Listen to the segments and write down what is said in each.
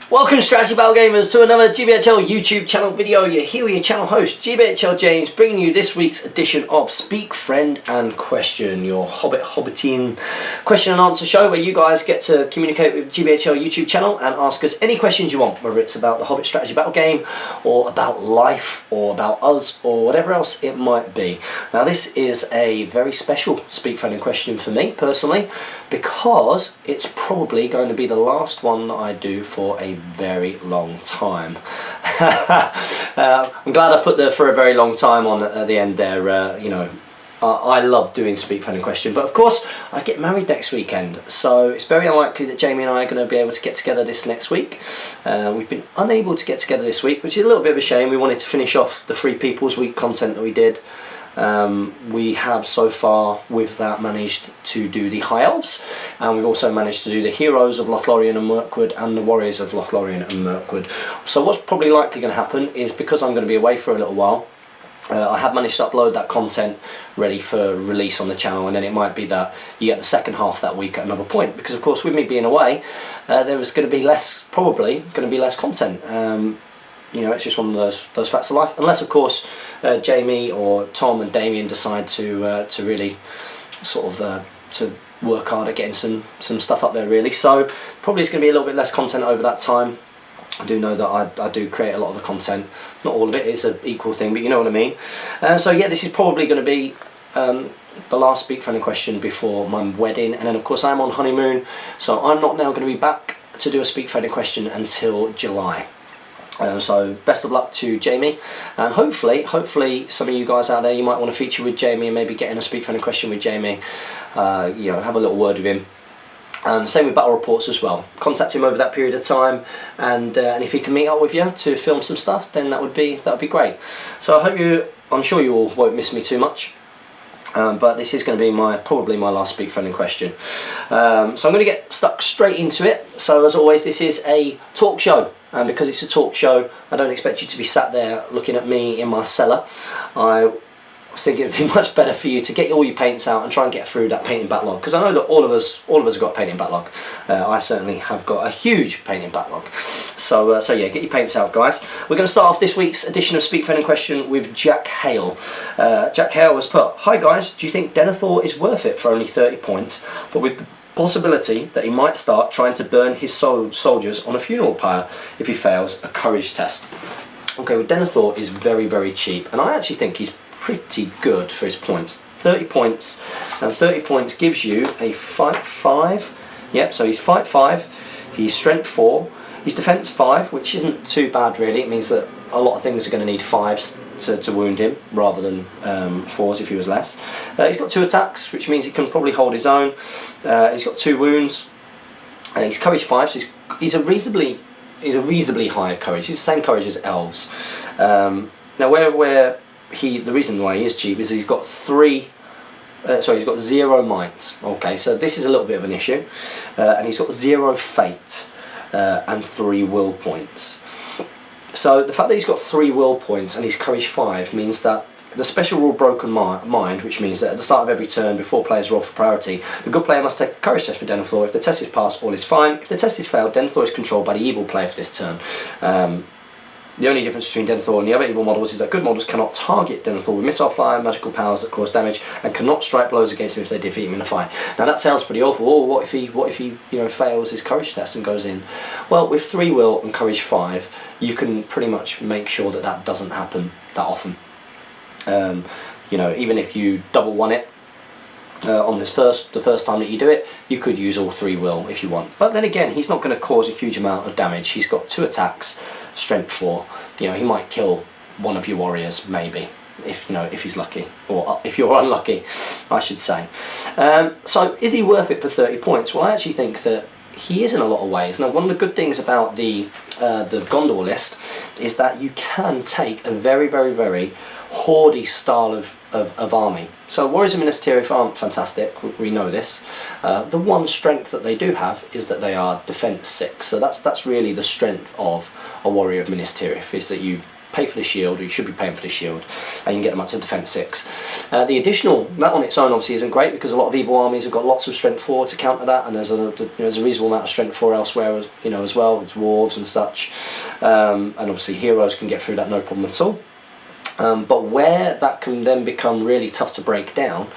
Welcome Strategy Battle Gamers to another GBHL YouTube channel video. You're here with your channel host GBHL James, bringing you this week's edition of Speak, Friend and Question, your Hobbitian question and answer show where you guys get to communicate with GBHL YouTube channel and ask us any questions you want, whether it's about the Hobbit strategy battle game or about life or about us or whatever else it might be. Now this is a very special Speak, Friend and Question for me personally, because it's probably going to be the last one that I do for a very long time. I'm glad I put the for a very long time on at the end there. You know, I love doing Speak, Friend and Question, but of course I get married next weekend, so it's very unlikely that Jamie and I are going to be able to get together this next week. We've been unable to get together this week, which is a little bit of a shame. We wanted to finish off the Free People's Week content that we did. We have so far with that managed to do the High Elves, and we've also managed to do the Heroes of Lothlorien and Mirkwood and the Warriors of Lothlorien and Mirkwood. So what's probably likely going to happen is, because I'm going to be away for a little while, I have managed to upload that content ready for release on the channel, and then it might be that you get the second half that week at another point, because of course with me being away there is going to be probably going to be less content. You know, it's just one of those facts of life, unless of course Jamie or Tom and Damien decide to really sort of to work hard at getting some stuff up there really. So probably it's going to be a little bit less content over that time. I do know that I do create a lot of the content, not all of it is an equal thing, but you know what I mean. So yeah, this is probably going to be the last Speak, Friend and Question before my wedding, and then of course I'm on honeymoon, so I'm not now going to be back to do a Speak, Friend and Question until July. So best of luck to Jamie, and hopefully some of you guys out there, you might want to feature with Jamie and maybe get in a Speak, Friend and Question with Jamie. You know, have a little word with him. Same with battle reports as well. Contact him over that period of time, and if he can meet up with you to film some stuff, then that would be great. So I'm sure you all won't miss me too much. But this is going to be probably my last Speak, Friend and Question. So I'm going to get stuck straight into it. So as always, this is a talk show, and because it's a talk show, I don't expect you to be sat there looking at me in my cellar. I think it would be much better for you to get all your paints out and try and get through that painting backlog, because I know that all of us have got a painting backlog. I certainly have got a huge painting backlog. So yeah, get your paints out, guys. We're going to start off this week's edition of Speak, Friend and Question with Jack Hale. Jack Hale has put, "Hi guys, do you think Denethor is worth it for only 30 points, but with the possibility that he might start trying to burn his soldiers on a funeral pyre if he fails a courage test?" Okay, well Denethor is very, very cheap, and I actually think he's pretty good for his points. 30 points, and 30 points gives you a fight 5. Yep, so he's fight 5, he's strength 4, he's defense 5, which isn't too bad really. It means that a lot of things are going to need 5s to wound him rather than 4s if he was less. He's got 2 attacks, which means he can probably hold his own. He's got 2 wounds. He's courage 5, so he's a reasonably high courage. He's the same courage as elves. Now the reason why he is cheap is he's got he's got 0 might. Okay, so this is a little bit of an issue, and he's got 0 fate and 3 will points. So the fact that he's got 3 will points and he's courage 5 means that the special rule Broken Mind, which means that at the start of every turn before players roll for priority, the good player must take a courage test for Denethor. If the test is passed, all is fine. If the test is failed, Denethor is controlled by the evil player for this turn. The only difference between Denethor and the other evil models is that good models cannot target Denethor with missile fire, magical powers that cause damage, and cannot strike blows against him if they defeat him in a fight. Now that sounds pretty awful. Oh, what if he fails his courage test and goes in? Well, with 3 will and courage 5, you can pretty much make sure that that doesn't happen that often. You know, even if you double 1 it on the first time that you do it, you could use all 3 will if you want. But then again, he's not going to cause a huge amount of damage. He's got 2 attacks, strength 4. You know, he might kill one of your warriors maybe, if he's lucky, or if you're unlucky, I should say. So is he worth it for 30 points? Well, I actually think that he is in a lot of ways. Now, one of the good things about the Gondor list is that you can take a very, very, very hoardy style of army. So Warriors of Minas Tirith aren't fantastic, we know this. The one strength that they do have is that they are defense 6, so that's really the strength of a Warrior of Minas Tirith, is that you pay for the shield, or you should be paying for the shield, and you can get them up to defense 6. The additional, that on its own obviously isn't great, because a lot of evil armies have got lots of strength 4 to counter that, and there's a reasonable amount of strength 4 elsewhere, as well, with dwarves and such, and obviously heroes can get through that no problem at all. But where that can then become really tough to break down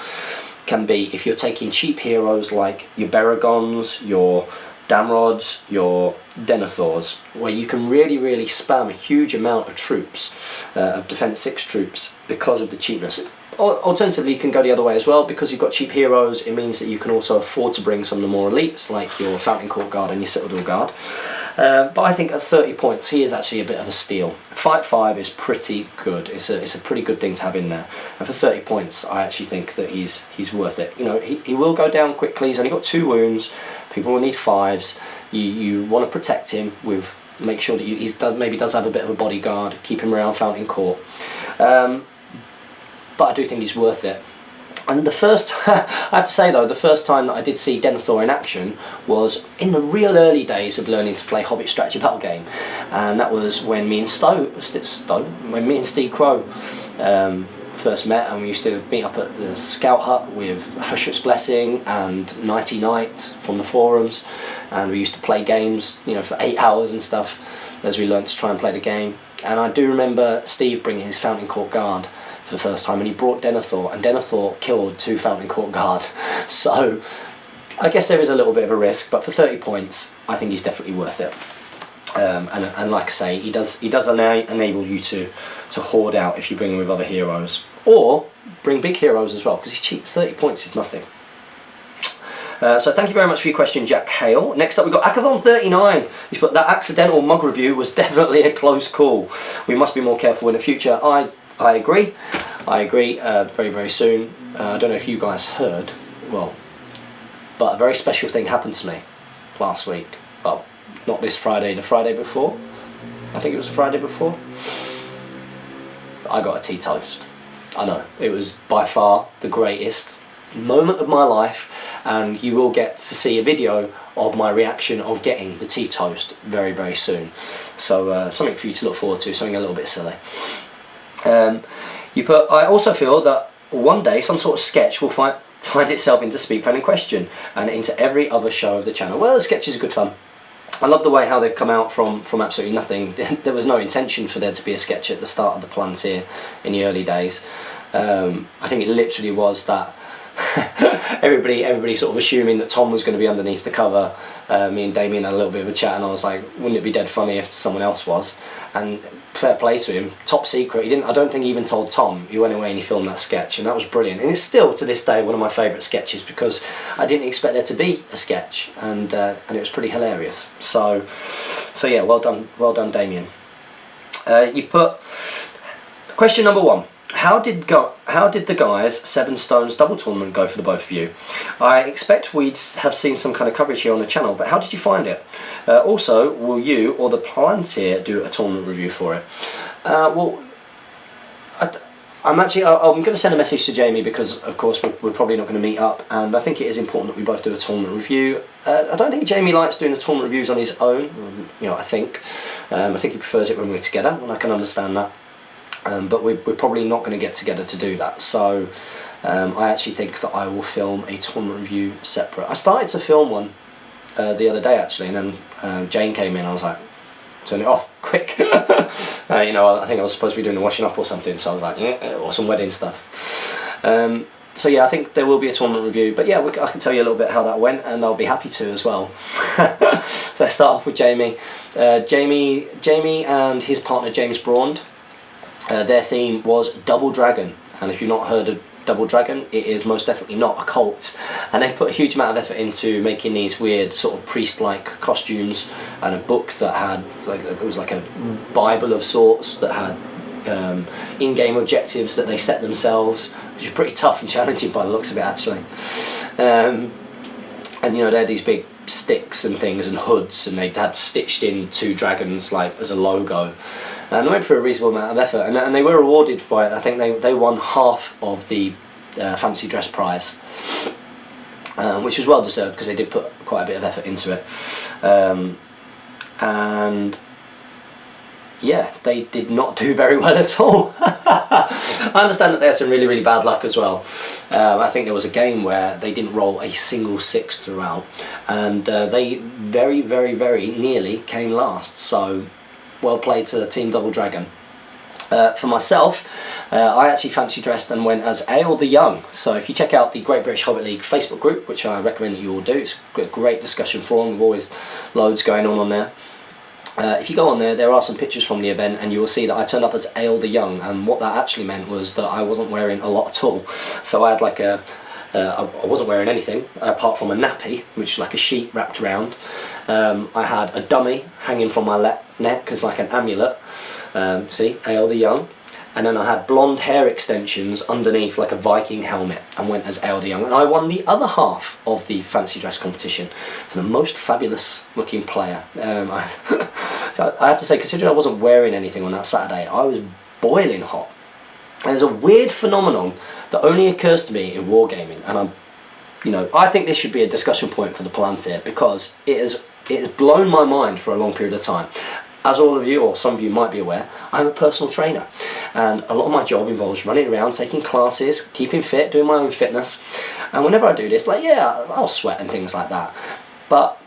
can be if you're taking cheap heroes like your Beragons, your Damrods, your Denethors, where you can really spam a huge amount of troops, of defense 6 troops, because of the cheapness. Alternatively, you can go the other way as well, because you've got cheap heroes. It means that you can also afford to bring some of the more elites, like your Fountain Court Guard and your Citadel Guard. But I think at 30 points, he is actually a bit of a steal. Fight 5 is pretty good. It's a pretty good thing to have in there. And for 30 points, I actually think that he's worth it. He will go down quickly. He's only got 2 wounds. People will need 5s. You want to protect him with, make sure that he maybe does have a bit of a bodyguard. Keep him around Fountain Court. But I do think he's worth it. And the first, I have to say though, the first time that I did see Denethor in action was in the real early days of learning to play Hobbit strategy battle game, and that was when me and Steve Crow first met, and we used to meet up at the Scout Hut with Hushut's Blessing and Nighty Night from the forums, and we used to play games, for 8 hours and stuff as we learned to try and play the game. And I do remember Steve bringing his Fountain Court Guard for the first time, and he brought Denethor, and Denethor killed 2 Fountain Court Guard. So I guess there is a little bit of a risk, but for 30 points I think he's definitely worth it. And like I say, he does enable you to hoard out if you bring him with other heroes, or bring big heroes as well, because he's cheap. 30 points is nothing. So thank you very much for your question, Jack Hale. Next up we've got Akathon39. He's put, that accidental mug review was definitely a close call. We must be more careful in the future. I agree. Very soon. I don't know if you guys heard, but a very special thing happened to me last week. Well, not this Friday, the Friday before. I think it was the Friday before. I got a tea toast. I know, it was by far the greatest moment of my life, and you will get to see a video of my reaction of getting the tea toast very soon. So something for you to look forward to, something a little bit silly. You put, I also feel that one day some sort of sketch will find itself into Speak Fan in Question and into every other show of the channel. Well, the sketches are good fun. I love the way how they've come out from absolutely nothing. There was no intention for there to be a sketch at the start of the Palantir in the early days. I think it literally was that everybody sort of assuming that Tom was going to be underneath the cover. Me and Damien had a little bit of a chat, and I was like, wouldn't it be dead funny if someone else was? And fair play to him, top secret. I don't think he even told Tom. He went away and he filmed that sketch, and that was brilliant. And it's still to this day one of my favourite sketches, because I didn't expect there to be a sketch, and it was pretty hilarious. So yeah, well done, Damien. You put question number 1. How did the guys 7 Stones double tournament go for the both of you? I expect we'd have seen some kind of coverage here on the channel, but how did you find it? Also, will you or the Palantir do a tournament review for it? Well, I'm going to send a message to Jamie, because of course we're probably not going to meet up, and I think it is important that we both do a tournament review. I don't think Jamie likes doing the tournament reviews on his own. I think he prefers it when we're together, and I can understand that. But we're probably not going to get together to do that, so I actually think that I will film a tournament review separate. I started to film one the other day actually, and then Jane came in. I was like, turn it off quick. I think I was supposed to be doing the washing up or something, so I was like, or some wedding stuff. So yeah, I think there will be a tournament review, but yeah, I can tell you a little bit how that went, and I'll be happy to as well. So let's start off with Jamie. Jamie and his partner James Braund. Their theme was Double Dragon, and if you've not heard of Double Dragon, it is most definitely not a cult, and they put a huge amount of effort into making these weird sort of priest-like costumes, and a book that had it was like a Bible of sorts that had in-game objectives that they set themselves, which is pretty tough and challenging by the looks of it actually. And they had these big sticks and things and hoods, and they had stitched in 2 dragons as a logo. And they went through a reasonable amount of effort, and they were awarded by it. I think they won half of the fancy dress prize, which was well deserved, because they did put quite a bit of effort into it. And yeah, they did not do very well at all. I understand that they had some really, really bad luck as well. I think there was a game where they didn't roll a single 6 throughout, and they very, very, very nearly came last. So, well played to Team Double Dragon. For myself, I actually fancy dressed and went as Ale the Young. So if you check out the Great British Hobbit League Facebook group, which I recommend that you all do, it's a great discussion forum, with always loads going on there. If you go on there, there are some pictures from the event, and you will see that I turned up as Ale the Young, and what that actually meant was that I wasn't wearing a lot at all. So I had like I wasn't wearing anything apart from a nappy, which is like a sheet wrapped around. I had a dummy hanging from my neck as like an amulet. See, Ale the Young. And then I had blonde hair extensions underneath like a Viking helmet, and went as Ale the Young. And I won the other half of the fancy dress competition for the most fabulous looking player. So I have to say, considering I wasn't wearing anything on that Saturday, I was boiling hot. And there's a weird phenomenon that only occurs to me in wargaming, and I think this should be a discussion point for the Palantir, because it has blown my mind for a long period of time. As all of you, or some of you might be aware, I'm a personal trainer, and a lot of my job involves running around, taking classes, keeping fit, doing my own fitness. And whenever I do this, like, yeah, I'll sweat and things like that. But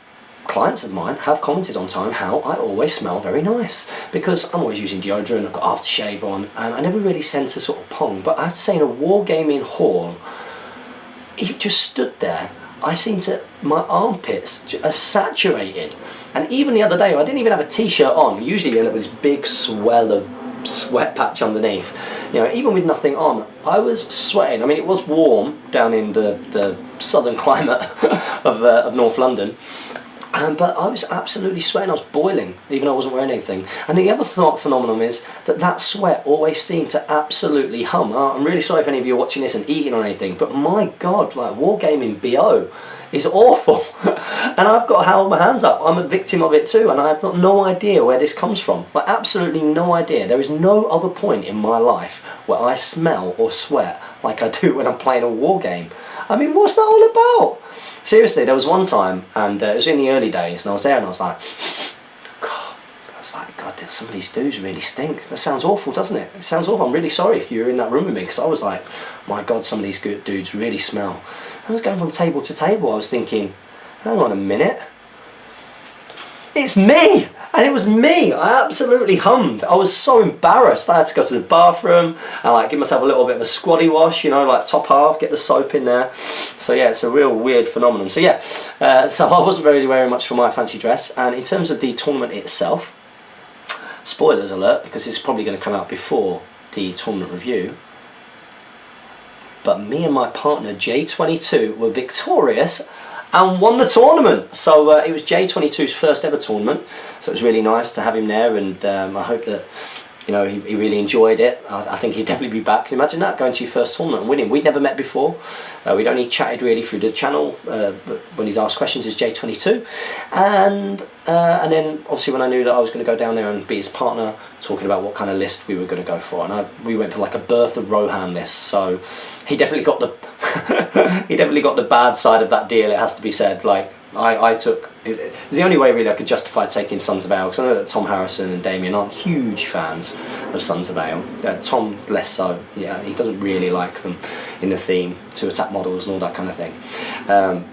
clients of mine have commented on time how I always smell very nice, because I'm always using deodorant, I've got aftershave on, and I never really sense a sort of pong. But I have to say, in a wargaming hall, it just stood there. My armpits are saturated. And even the other day, I didn't even have a t-shirt on. Usually there was this big swell of sweat patch underneath. Even with nothing on, I was sweating. I mean, it was warm down in the southern climate of North London. But I was absolutely sweating. I was boiling, even though I wasn't wearing anything. And the other phenomenon is that sweat always seemed to absolutely hum. I'm really sorry if any of you are watching this and eating or anything, but my God, like, wargaming BO is awful. And I've got to hold my hands up. I'm a victim of it too, and I've got no idea where this comes from. Like, absolutely no idea. There is no other point in my life where I smell or sweat like I do when I'm playing a war game. I mean, what's that all about? Seriously, there was one time, and it was in the early days, and I was there and I was like, God, some of these dudes really stink. That sounds awful, doesn't it? It sounds awful. I'm really sorry if you were in that room with me, because I was like, my God, some of these good dudes really smell. I was going from table to table, I was thinking, hang on a minute, it's me! And it was me. I absolutely hummed. I was so embarrassed. I had to go to the bathroom and like give myself a little bit of a squatty wash, like top half, get the soap in there. So yeah, it's a real weird phenomenon. So yeah, so I wasn't really wearing much for my fancy dress. And in terms of the tournament itself, spoilers alert, because it's probably going to come out before the tournament review, but me and my partner J22 were victorious and won the tournament. So it was J22's first ever tournament, so it was really nice to have him there, and I hope that he really enjoyed it. I think he'd definitely be back. Can you imagine that, going to your first tournament and winning? We'd never met before. We'd only chatted really through the channel when he's asked questions as J22, and then obviously when I knew that I was going to go down there and be his partner, talking about what kind of list we were going to go for, and we went for like a Birth of Rohan list. So he definitely got the he definitely got the bad side of that deal, it has to be said. Like, I took, it was the only way really I could justify taking Sons of Ale, because I know that Tom Harrison and Damien aren't huge fans of Sons of Ale. Tom less so. Yeah, he doesn't really like them in the theme, to attack models and all that kind of thing.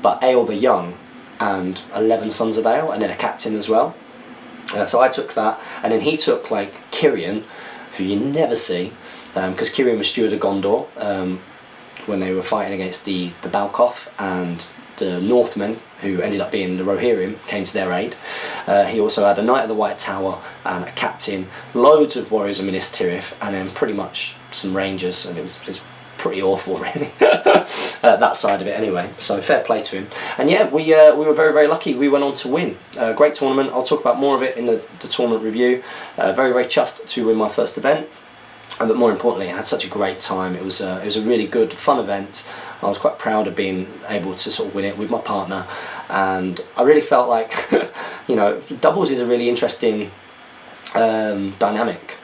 But Ale the Young and 11 Sons of Ale, and then a captain as well. So I took that, and then he took like Kyrian, who you never see, because Kyrian was steward of Gondor when they were fighting against the Balkoth, and the Northmen, who ended up being the Rohirrim, came to their aid. He also had a Knight of the White Tower and a captain, loads of warriors of Minas Tirith, and then pretty much some rangers, and it was pretty awful really. That side of it anyway, so fair play to him. And yeah, we were very, very lucky. We went on to win a great tournament. I'll talk about more of it in the tournament review. Very, very chuffed to win my first event, but more importantly, I had such a great time. It was a really good, fun event. I was quite proud of being able to sort of win it with my partner, and I really felt like doubles is a really interesting dynamic.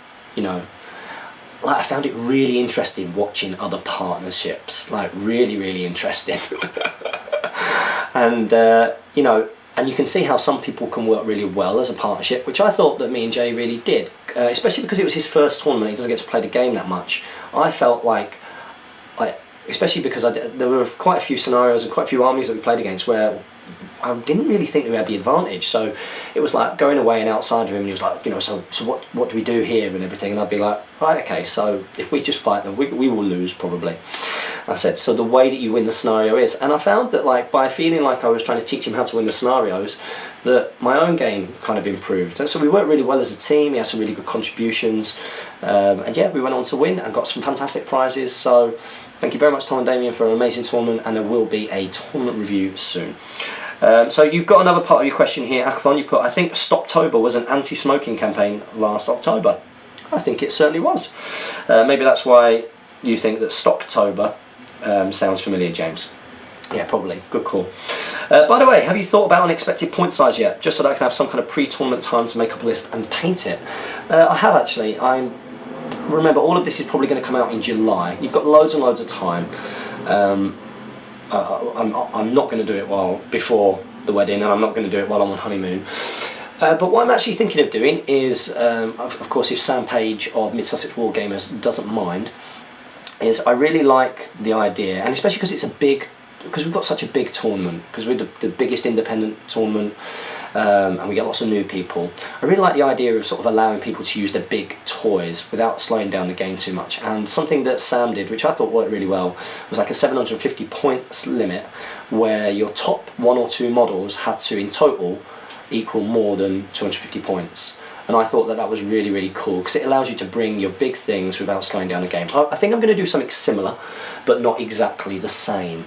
Like, I found it really interesting watching other partnerships, like really, really interesting. And And you can see how some people can work really well as a partnership, which I thought that me and Jay really did, especially because it was his first tournament. He doesn't get to play the game that much. I felt like, especially because there were quite a few scenarios and quite a few armies that we played against where I didn't really think we had the advantage. So it was like going away and outside of him, and he was like, you know, so what do we do here and everything? And I'd be like, right, okay, so if we just fight them, we will lose probably. I said, so the way that you win the scenario is, and I found that like by feeling like I was trying to teach him how to win the scenarios, that my own game kind of improved. And so we worked really well as a team. He had some really good contributions, and yeah, we went on to win and got some fantastic prizes. So thank you very much, Tom and Damien, for an amazing tournament, and there will be a tournament review soon. So you've got another part of your question here, Akathon. You put, I think Stoptober was an anti-smoking campaign last October. I think it certainly was. Maybe that's why you think that Stocktober sounds familiar, James. Yeah, probably. Good call. By the way, have you thought about an expected point size yet? Just so that I can have some kind of pre-tournament time to make up a list and paint it. I have actually. Remember, all of this is probably going to come out in July. You've got loads and loads of time. I'm not going to do it before the wedding, and I'm not going to do it while I'm on honeymoon. But what I'm actually thinking of doing is, of course, if Sam Page of Mid-Sussex Wargamers doesn't mind, is I really like the idea, and especially because we've got such a big tournament, because we're the biggest independent tournament, and we get lots of new people. I really like the idea of sort of allowing people to use their big toys without slowing down the game too much. And something that Sam did, which I thought worked really well, was like a 750 points limit, where your top 1 or 2 models had to, in total, equal more than 250 points. And I thought that was really, really cool, because it allows you to bring your big things without slowing down the game. I think I'm going to do something similar, but not exactly the same.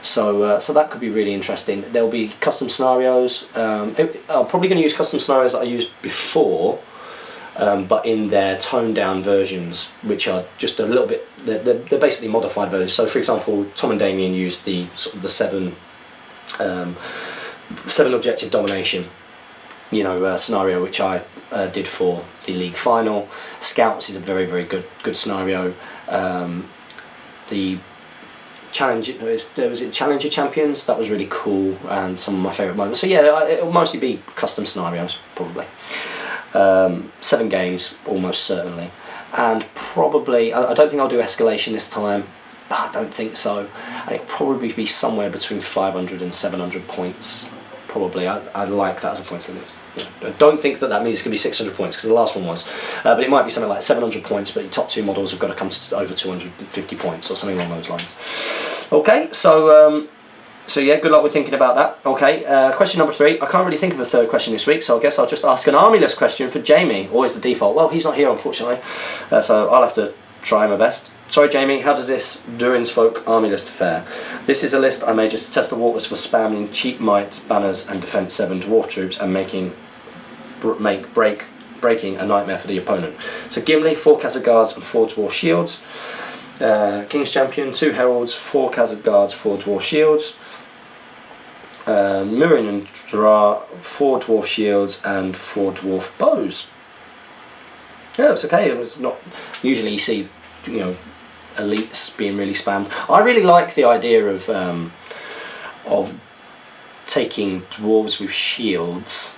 So that could be really interesting. There'll be custom scenarios. I'm probably going to use custom scenarios that I used before, but in their toned down versions, which are just a little bit, they're basically modified versions. So for example, Tom and Damien used the sort of the 7 objective domination, scenario, which I did for the league final. Scouts is a very, very good scenario. The Challenger Champions, that was really cool, and some of my favourite moments. So yeah, it'll mostly be custom scenarios, probably. 7 games, almost certainly. And probably, I don't think I'll do escalation this time. I don't think so. It'll probably be somewhere between 500 and 700 points. Probably. I like that as a points limit. I don't think that means it's going to be 600 points, because the last one was. But it might be something like 700 points, but your top 2 models have got to come to over 250 points or something along those lines. Okay, so yeah, good luck with thinking about that. Okay, question number 3. I can't really think of a third question this week, so I guess I'll just ask an army list question for Jamie. Always the default. Well, he's not here, unfortunately, so I'll have to try my best. Sorry, Jamie, how does this Durin's Folk army list fare? This is a list I made just to test the waters for spamming cheap mites, banners, and defense 7 dwarf troops, and breaking a nightmare for the opponent. So Gimli, 4 Khazad Guards and 4 dwarf shields. King's Champion, 2 Heralds, 4 Khazad Guards, 4 dwarf shields. Murin and Dra, 4 dwarf shields and 4 dwarf bows. Yeah, it's okay. It's not usually you see, elites being really spammed. I really like the idea of taking dwarves with shields.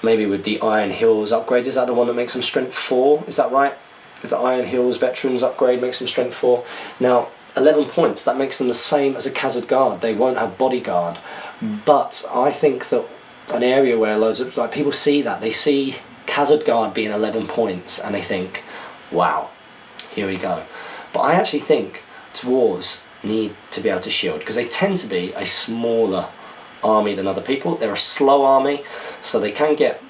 Maybe with the Iron Hills upgrade. Is that the one that makes them strength 4? Is that right? Is the Iron Hills veterans upgrade makes them strength 4? Now 11 points. That makes them the same as a Khazad Guard. They won't have bodyguard, but I think that an area where loads of people see that, they see Khazad Guard being 11 points and they think, wow, here we go. But I actually think dwarves need to be able to shield, because they tend to be a smaller army than other people. They're a slow army, so they can get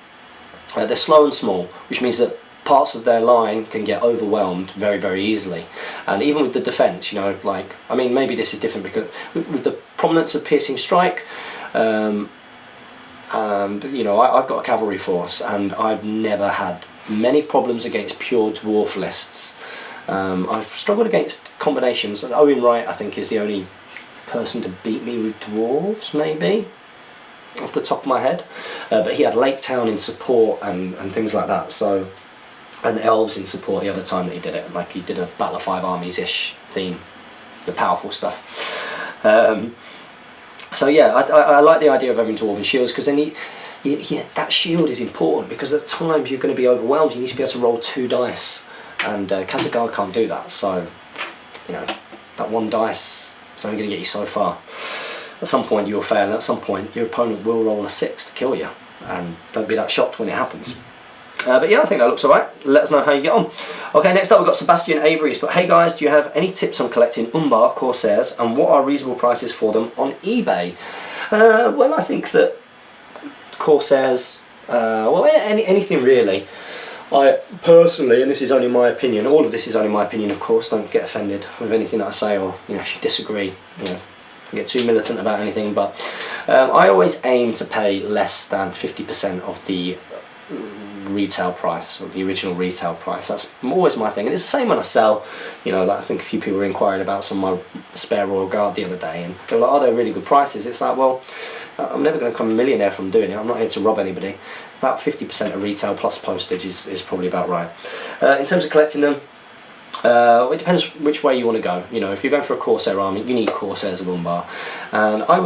they're slow and small, which means that parts of their line can get overwhelmed very, very easily. And even with the defense, maybe this is different because with the prominence of piercing strike, and I've got a cavalry force, and I've never had many problems against pure dwarf lists. I've struggled against combinations, and Owen Wright I think is the only person to beat me with dwarves, maybe, off the top of my head. But he had Lake Town in support and things like that, so, and elves in support the other time that he did it. Like he did a Battle of 5 Armies-ish theme, the powerful stuff. So yeah, I like the idea of having dwarven shields, because then that shield is important, because at times you're going to be overwhelmed. You need to be able to roll 2 dice, and Kazagard can't do that. So you know, that 1 dice is only going to get you so far. At some point you'll fail, and at some point your opponent will roll a 6 to kill you, and don't be that shocked when it happens. But yeah, I think that looks alright. Let us know how you get on. Okay, next up we've got Sebastian Avery's. But hey guys, do you have any tips on collecting Umbar Corsairs, and what are reasonable prices for them on eBay? Well, I think that Corsairs, well, anything really. I personally, and this is only my opinion, all of this is only my opinion, of course, don't get offended with anything that I say, or if you disagree, don't get too militant about anything, but I always aim to pay less than 50% of the retail price, or the original retail price. That's always my thing, and it's the same when I sell. Like, I think a few people were inquiring about some of my spare Royal Guard the other day, and they were like, "Are they really good prices?" It's like, well, I'm never going to become a millionaire from doing it. I'm not here to rob anybody. About 50% of retail plus postage is probably about right. In terms of collecting them, it depends which way you want to go. If you're going for a Corsair army, you need Corsairs of Umbar, and I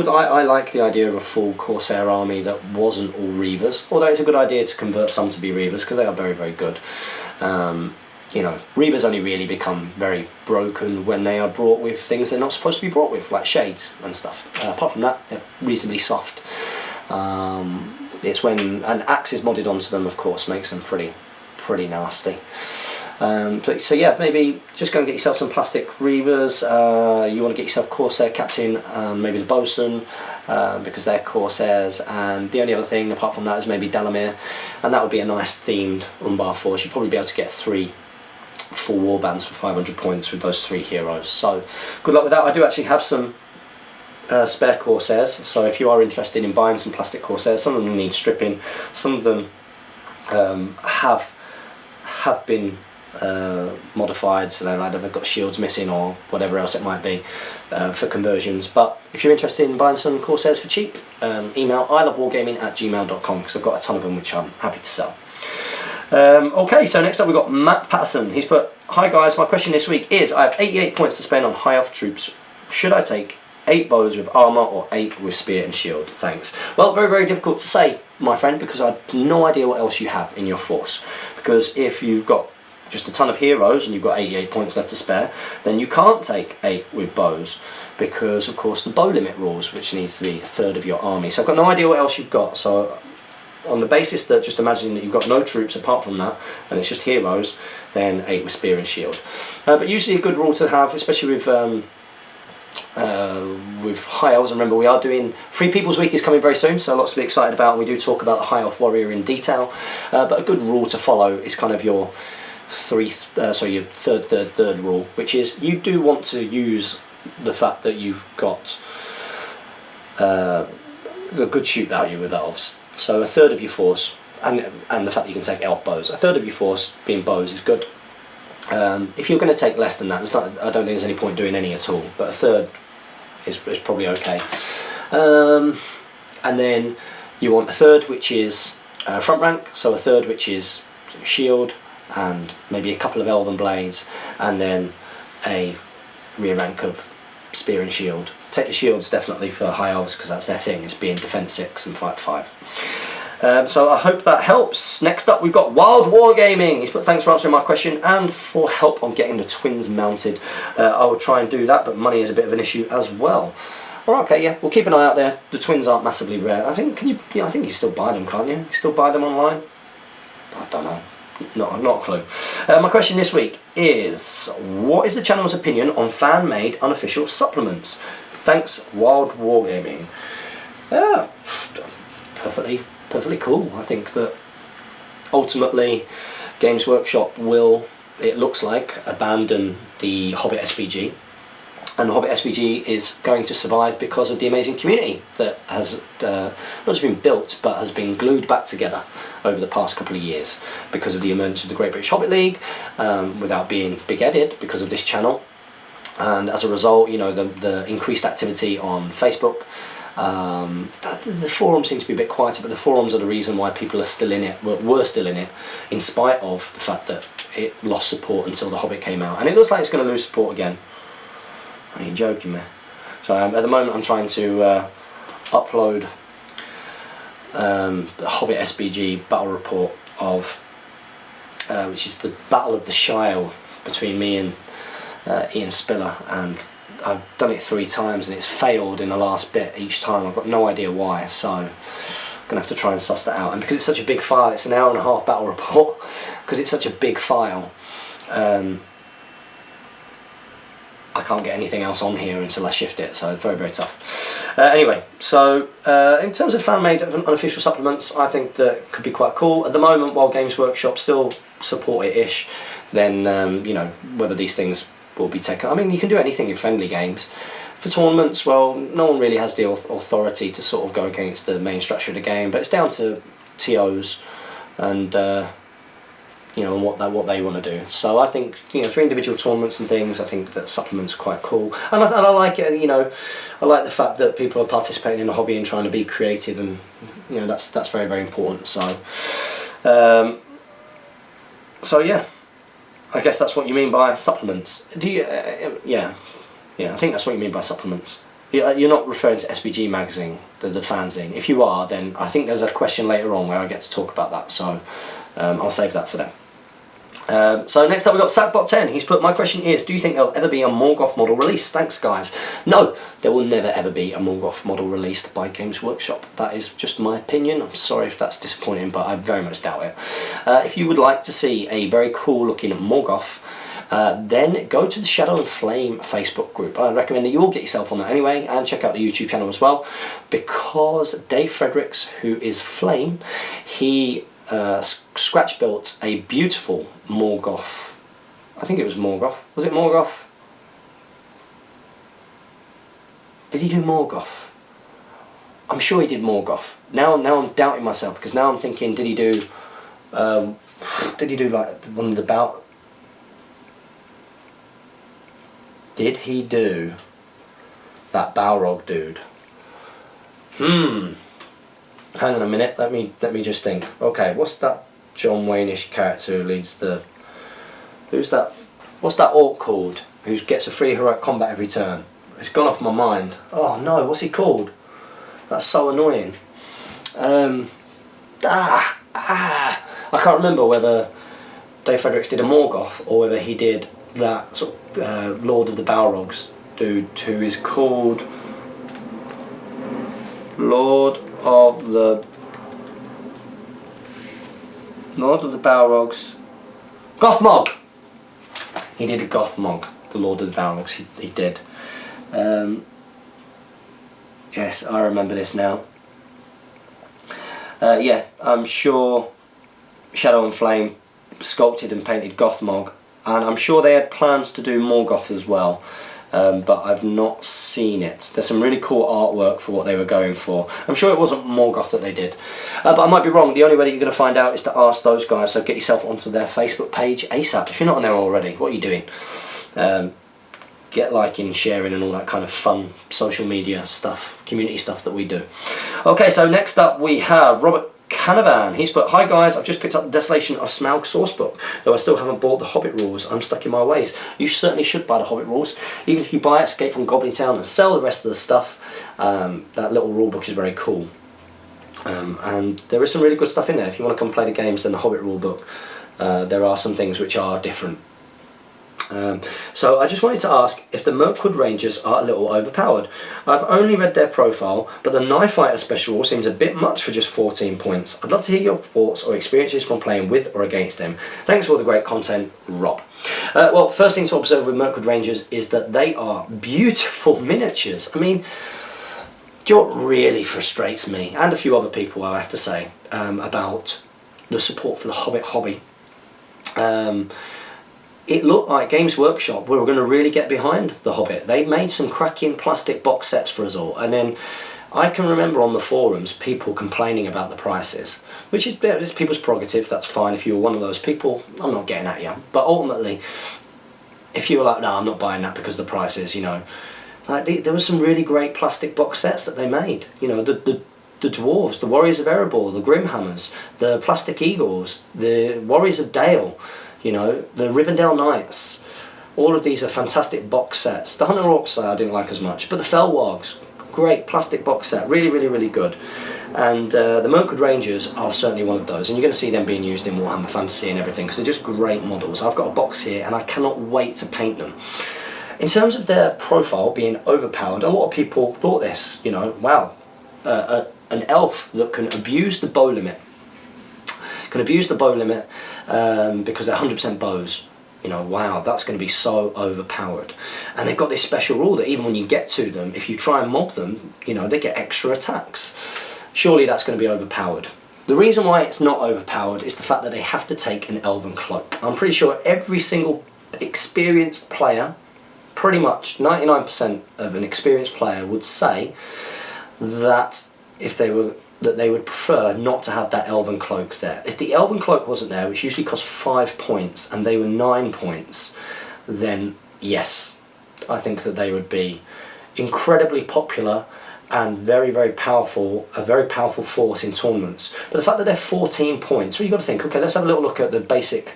like the idea of a full Corsair army that wasn't all Reavers, although it's a good idea to convert some to be Reavers, because they are very, very good. Reavers only really become very broken when they are brought with things they're not supposed to be brought with, like shades and stuff. Apart from that, they're reasonably soft. It's when an axe is modded onto them, of course, makes them pretty nasty. So yeah, maybe just go and get yourself some plastic Reavers. You want to get yourself Corsair Captain, maybe the Bosun, because they're Corsairs. And the only other thing apart from that is maybe Dalamir, and that would be a nice themed Umbar force. You'd probably be able to get 3 full warbands for 500 points with those 3 heroes. So good luck with that. I do actually have some spare Corsairs, so if you are interested in buying some plastic Corsairs, some of them need stripping, some of them have been modified, so they've got shields missing or whatever else it might be for conversions. But if you're interested in buying some Corsairs for cheap, email ilovewargaming@gmail.com, because I've got a ton of them which I'm happy to sell. Okay, so next up we've got Matt Patterson. He's put, "Hi guys, my question this week is, I have 88 points to spend on high elf troops. Should I take 8 bows with armour or 8 with spear and shield? Thanks." Well, very, very difficult to say, my friend, because I have no idea what else you have in your force. Because if you've got just a ton of heroes and you've got 88 points left to spare, then you can't take 8 with bows, because of course the bow limit rules, which needs to be a third of your army. So I've got no idea what else you've got. So on the basis that, just imagining that you've got no troops apart from that, and it's just heroes, then 8 with spear and shield. But usually a good rule to have, especially with high elves. And remember, we are doing Free People's Week is coming very soon, so lots to be excited about. We do talk about the high elf warrior in detail, but a good rule to follow is kind of your third rule, which is you do want to use the fact that you've got a good shoot value with elves. So a third of your force, and the fact that you can take elf bows, a third of your force being bows is good. If you're going to take less than that, I don't think there's any point doing any at all, but a third is probably okay. And then you want a third which is front rank, so a third which is shield and maybe a couple of elven blades, and then a rear rank of spear and shield. Take the shields definitely for high elves, because that's their thing, is being defense 6 and fight 5. So I hope that helps. Next up we've got Wild Wargaming. He's put, "Thanks for answering my question and for help on getting the twins mounted. I will try and do that, but money is a bit of an issue as well." Well, okay, yeah, we'll keep an eye out there. The twins aren't massively rare. I think I think you still buy them, can't you? You still buy them online? I don't know. Not a clue. My question this week is, what is the channel's opinion on fan-made unofficial supplements? Thanks, Wild Wargaming. Perfectly cool. I think that ultimately Games Workshop will, it looks like, abandon the Hobbit SBG, and the Hobbit SBG is going to survive because of the amazing community that has not just been built but has been glued back together over the past couple of years because of the emergence of the Great British Hobbit League, without being big-headed, because of this channel, and as a result, the increased activity on Facebook. The forums seem to be a bit quieter, but the forums are the reason why people are still in it, were still in it, in spite of the fact that it lost support until the Hobbit came out, and it looks like it's going to lose support again. Are you joking me? So at the moment I'm trying to upload the Hobbit SBG battle report of which is the Battle of the Shire between me and Ian Spiller, and I've done it 3 times and it's failed in the last bit each time. I've got no idea why, so I'm gonna have to try and suss that out. And because it's such a big file, it's an hour-and-a-half battle report, because it's such a big file, I can't get anything else on here until I shift it, so it's very, very tough. Anyway, so in terms of fan-made unofficial supplements, I think that could be quite cool. At the moment, while Games Workshop still support it-ish, then, you know, whether these things will be taken. I mean, you can do anything in friendly games. For tournaments, well, no one really has the authority to sort of go against the main structure of the game, but it's down to TOs and you know, and what they want to do. So I think, you know, for individual tournaments and things, I think that supplements are quite cool, and I like it. You know, I like the fact that people are participating in the hobby and trying to be creative, and you know, that's very, very important. So so yeah, I guess that's what you mean by supplements. Do you? Yeah, I think that's what you mean by supplements. You're not referring to SBG magazine, the fanzine. If you are, then I think there's a question later on where I get to talk about that. So I'll save that for them. So next up we've got Sackbot10. He's put, my question is, do you think there'll ever be a Morgoth model released? Thanks guys. No, there will never ever be a Morgoth model released by Games Workshop. That is just my opinion. I'm sorry if that's disappointing, but I very much doubt it. If you would like to see a very cool looking Morgoth, then go to the Shadow and Flame Facebook group. I recommend that you all get yourself on that anyway, and check out the YouTube channel as well, because Dave Fredericks, who is Flame, he scratch built a beautiful Morgoth. I think it was Morgoth. Was it Morgoth? Did he do Morgoth? I'm sure he did Morgoth. Now I'm doubting myself, because now I'm thinking, did he do like one of the bout? Did he do that Balrog dude? Hang on a minute, let me just think. Okay, what's that John Wayne-ish character who leads the... Who's that? What's that orc called? Who gets a free heroic combat every turn? It's gone off my mind. Oh no, what's he called? That's so annoying. I can't remember whether Dave Fredericks did a Morgoth or whether he did that sort of Lord of the Balrogs dude who is called Lord of the Balrogs. Gothmog! He did a Gothmog, the Lord of the Balrogs, he did. Yes, I remember this now. Yeah, I'm sure Shadow and Flame sculpted and painted Gothmog, and I'm sure they had plans to do Morgoth as well. But I've not seen it. There's some really cool artwork for what they were going for. I'm sure it wasn't Morgoth that they did. But I might be wrong. The only way that you're going to find out is to ask those guys, so get yourself onto their Facebook page ASAP. If you're not on there already, what are you doing? Get liking, sharing and all that kind of fun social media stuff, community stuff that we do. Okay, so next up we have Robert Canavan. He's put, hi guys, I've just picked up the Desolation of Smaug sourcebook, though I still haven't bought the Hobbit rules. I'm stuck in my ways. You certainly should buy the Hobbit rules. Even if you buy Escape from Goblin Town and sell the rest of the stuff, that little rule book is very cool. And there is some really good stuff in there. If you want to come play the games, then the Hobbit rule book, there are some things which are different. So I just wanted to ask if the Mirkwood Rangers are a little overpowered. I've only read their profile, but the Knife Fighter special rule seems a bit much for just 14 points. I'd love to hear your thoughts or experiences from playing with or against them. Thanks for all the great content, Rob. Well, first thing to observe with Mirkwood Rangers is that they are beautiful miniatures. I mean, do you know what really frustrates me, and a few other people I have to say, about the support for the Hobbit hobby? It looked like Games Workshop were going to really get behind the Hobbit. They made some cracking plastic box sets for us all, and then I can remember on the forums people complaining about the prices, which is people's prerogative. That's fine if you're one of those people. I'm not getting at you, but ultimately, if you were like, no, I'm not buying that because of the prices, you know, like there was some really great plastic box sets that they made. You know, the dwarves, the Warriors of Erebor, the Grimhammers, the Plastic Eagles, the Warriors of Dale. You know, the Rivendell Knights, All of these are fantastic box sets. The Hunter Orcs I didn't like as much, but the Felwargs, great plastic box set, really, really, really good. And the Mirkwood Rangers are certainly one of those, and you're going to see them being used in Warhammer Fantasy and everything, because they're just great models. I've got a box here, and I cannot wait to paint them. In terms of their profile being overpowered, a lot of people thought this, you know, wow, an elf that can abuse the bow limit, because they're 100% bows. You know, wow, that's going to be so overpowered. And they've got this special rule that even when you get to them, if you try and mob them, you know, they get extra attacks. Surely that's going to be overpowered. The reason why it's not overpowered is the fact that they have to take an elven cloak. I'm pretty sure every single experienced player, pretty much 99% of an experienced player would say that they would prefer not to have that elven cloak there. If the elven cloak wasn't there, which usually costs 5 points, and they were 9 points, then yes, I think that they would be incredibly popular and very, very powerful, a very powerful force in tournaments. But the fact that they're 14 points, well, you've got to think, okay, let's have a little look at the basic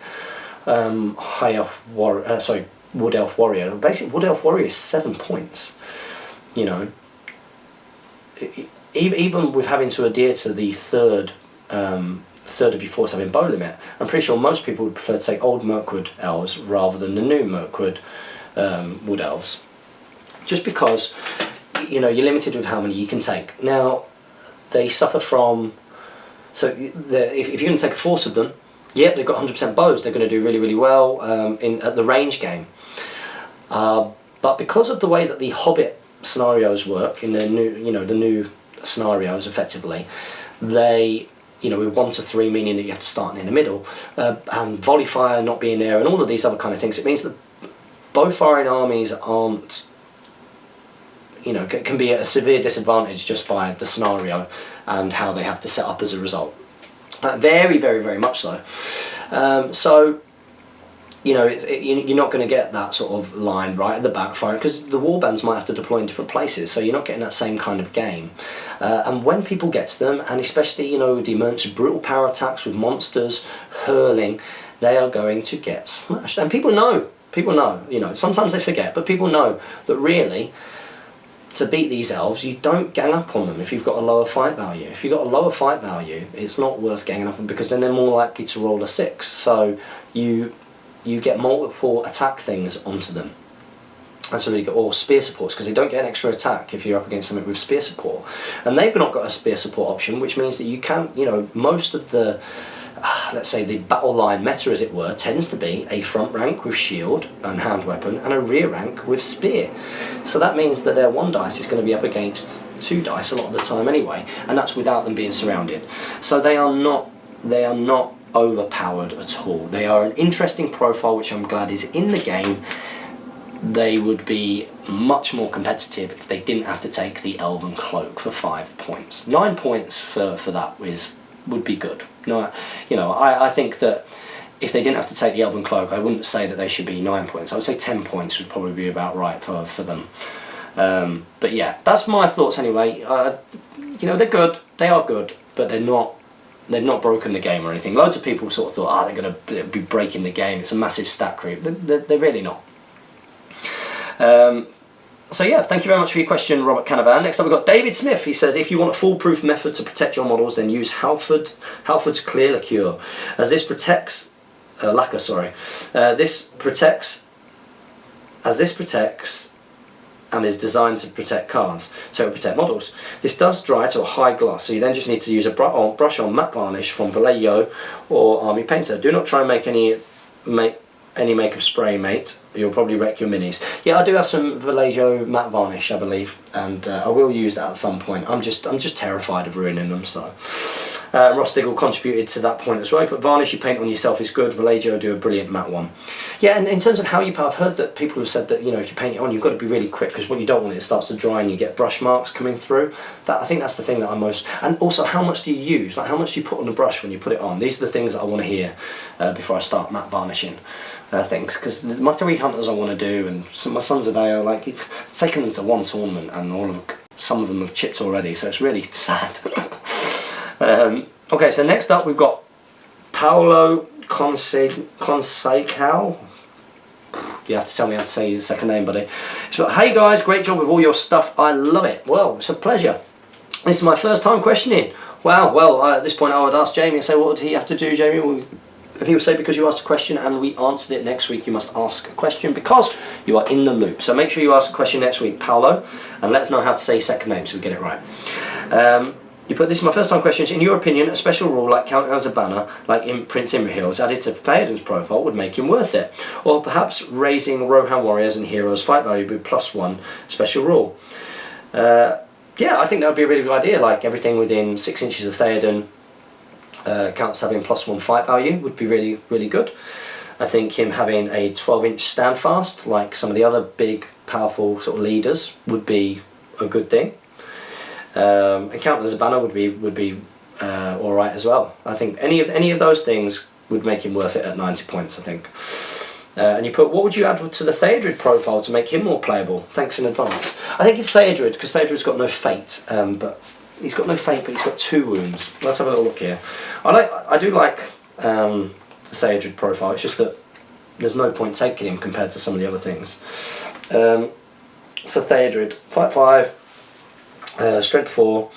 Wood Elf Warrior. The basic Wood Elf Warrior is 7 points. You know, even with having to adhere to the third of your force having bow limit, I'm pretty sure most people would prefer to take old Mirkwood elves rather than the new Mirkwood Wood Elves, just because, you know, you're limited with how many you can take. Now, they suffer from, so if you're going to take a force of them, yep, they've got 100% bows, they're going to do really, really well at the range game. But because of the way that the Hobbit scenarios work in the new scenarios, effectively, they, you know, with 1 to 3 meaning that you have to start in the middle, and volley fire not being there, and all of these other kind of things, it means that bow firing armies aren't, you know, can be at a severe disadvantage just by the scenario and how they have to set up as a result. Very, very, very much so. So, you know, you're not going to get that sort of line right at the back fire, because the warbands might have to deploy in different places, so you're not getting that same kind of game. And when people get to them, and especially, you know, with the emergence of brutal power attacks with monsters hurling, they are going to get smashed. And people know, you know, sometimes they forget, but people know that really, to beat these elves, you don't gang up on them if you've got a lower fight value. If you've got a lower fight value, it's not worth ganging up on, because then they're more likely to roll a 6. So you get multiple attack things onto them. And so you get all spear supports, because they don't get an extra attack if you're up against something with spear support. And they've not got a spear support option, which means that you can, you know, most of the, let's say the battle line meta, as it were, tends to be a front rank with shield and hand weapon, and a rear rank with spear. So that means that their 1 dice is going to be up against 2 dice a lot of the time anyway, and that's without them being surrounded. So they are not overpowered at all. They are an interesting profile, which I'm glad is in the game. They would be much more competitive if they didn't have to take the Elven Cloak for 5 points. 9 points for that would be good. No, you know, I think that if they didn't have to take the Elven Cloak, I wouldn't say that they should be 9 points. I would say 10 points would probably be about right for them. But yeah, that's my thoughts anyway. You know, they're good. They are good, but they've not broken the game or anything. Loads of people sort of thought, they're going to be breaking the game. It's a massive stat creep. They're really not. So yeah, thank you very much for your question, Robert Canavan. Next up we've got David Smith. He says, if you want a foolproof method to protect your models, then use Halford's Clear Lacquer, as this protects, this protects and is designed to protect cars, so it will protect models. This does dry to a high gloss, so you then just need to use a brush on matte varnish from Vallejo or Army Painter. Do not try and make any make of spray, mate. You'll probably wreck your minis. Yeah, I do have some Vallejo matte varnish, I believe, and I will use that at some point. I'm just terrified of ruining them. So Ross Diggle contributed to that point as well. But varnish you paint on yourself is good. Vallejo do a brilliant matte one. Yeah, and in terms of how you paint, I've heard that people have said that, you know, if you paint it on, you've got to be really quick, because what you don't want is it starts to dry and you get brush marks coming through. I think that's the thing that I'm most. And also, how much do you use? Like, how much do you put on the brush when you put it on? These are the things that I want to hear before I start matte varnishing things, because my 3 hunters I want to do, and my Sons of Ao, like, it's taken them to 1 tournament and some of them have chipped already, so it's really sad. Okay, so next up we've got Paolo Consecao. You have to tell me how to say your second name, buddy. So, hey guys, great job with all your stuff. I love it. Well, it's a pleasure. This is my first time questioning. Wow, well, at this point I would ask Jamie and say, what would he have to do, Jamie? Well, and he would say, because you asked a question and we answered it, next week you must ask a question because you are in the loop. So make sure you ask a question next week, Paolo, and let us know how to say second name so we get it right. You put, this is my first time questions. In your opinion, a special rule like counting as a banner, like in Prince Imrahil's, added to Theoden's profile would make him worth it. Or perhaps raising Rohan warriors and heroes fight value with +1 special rule. Yeah, I think that would be a really good idea. Like everything within 6 inches of Theoden counts having +1 fight value would be really, really good. I think him having a 12-inch standfast, like some of the other big, powerful sort of leaders, would be a good thing. And counting as a banner would be all right as well. I think any of those things would make him worth it at 90 points. I think. And you put, what would you add to the Theodred profile to make him more playable? Thanks in advance. I think if Theodred, because Theodred's got no fate, but he's got no fate, but he's got 2 wounds. Let's have a little look here. I do like the Theodred profile. It's just that there's no point taking him compared to some of the other things. So Theodred, fight 5, strength 4,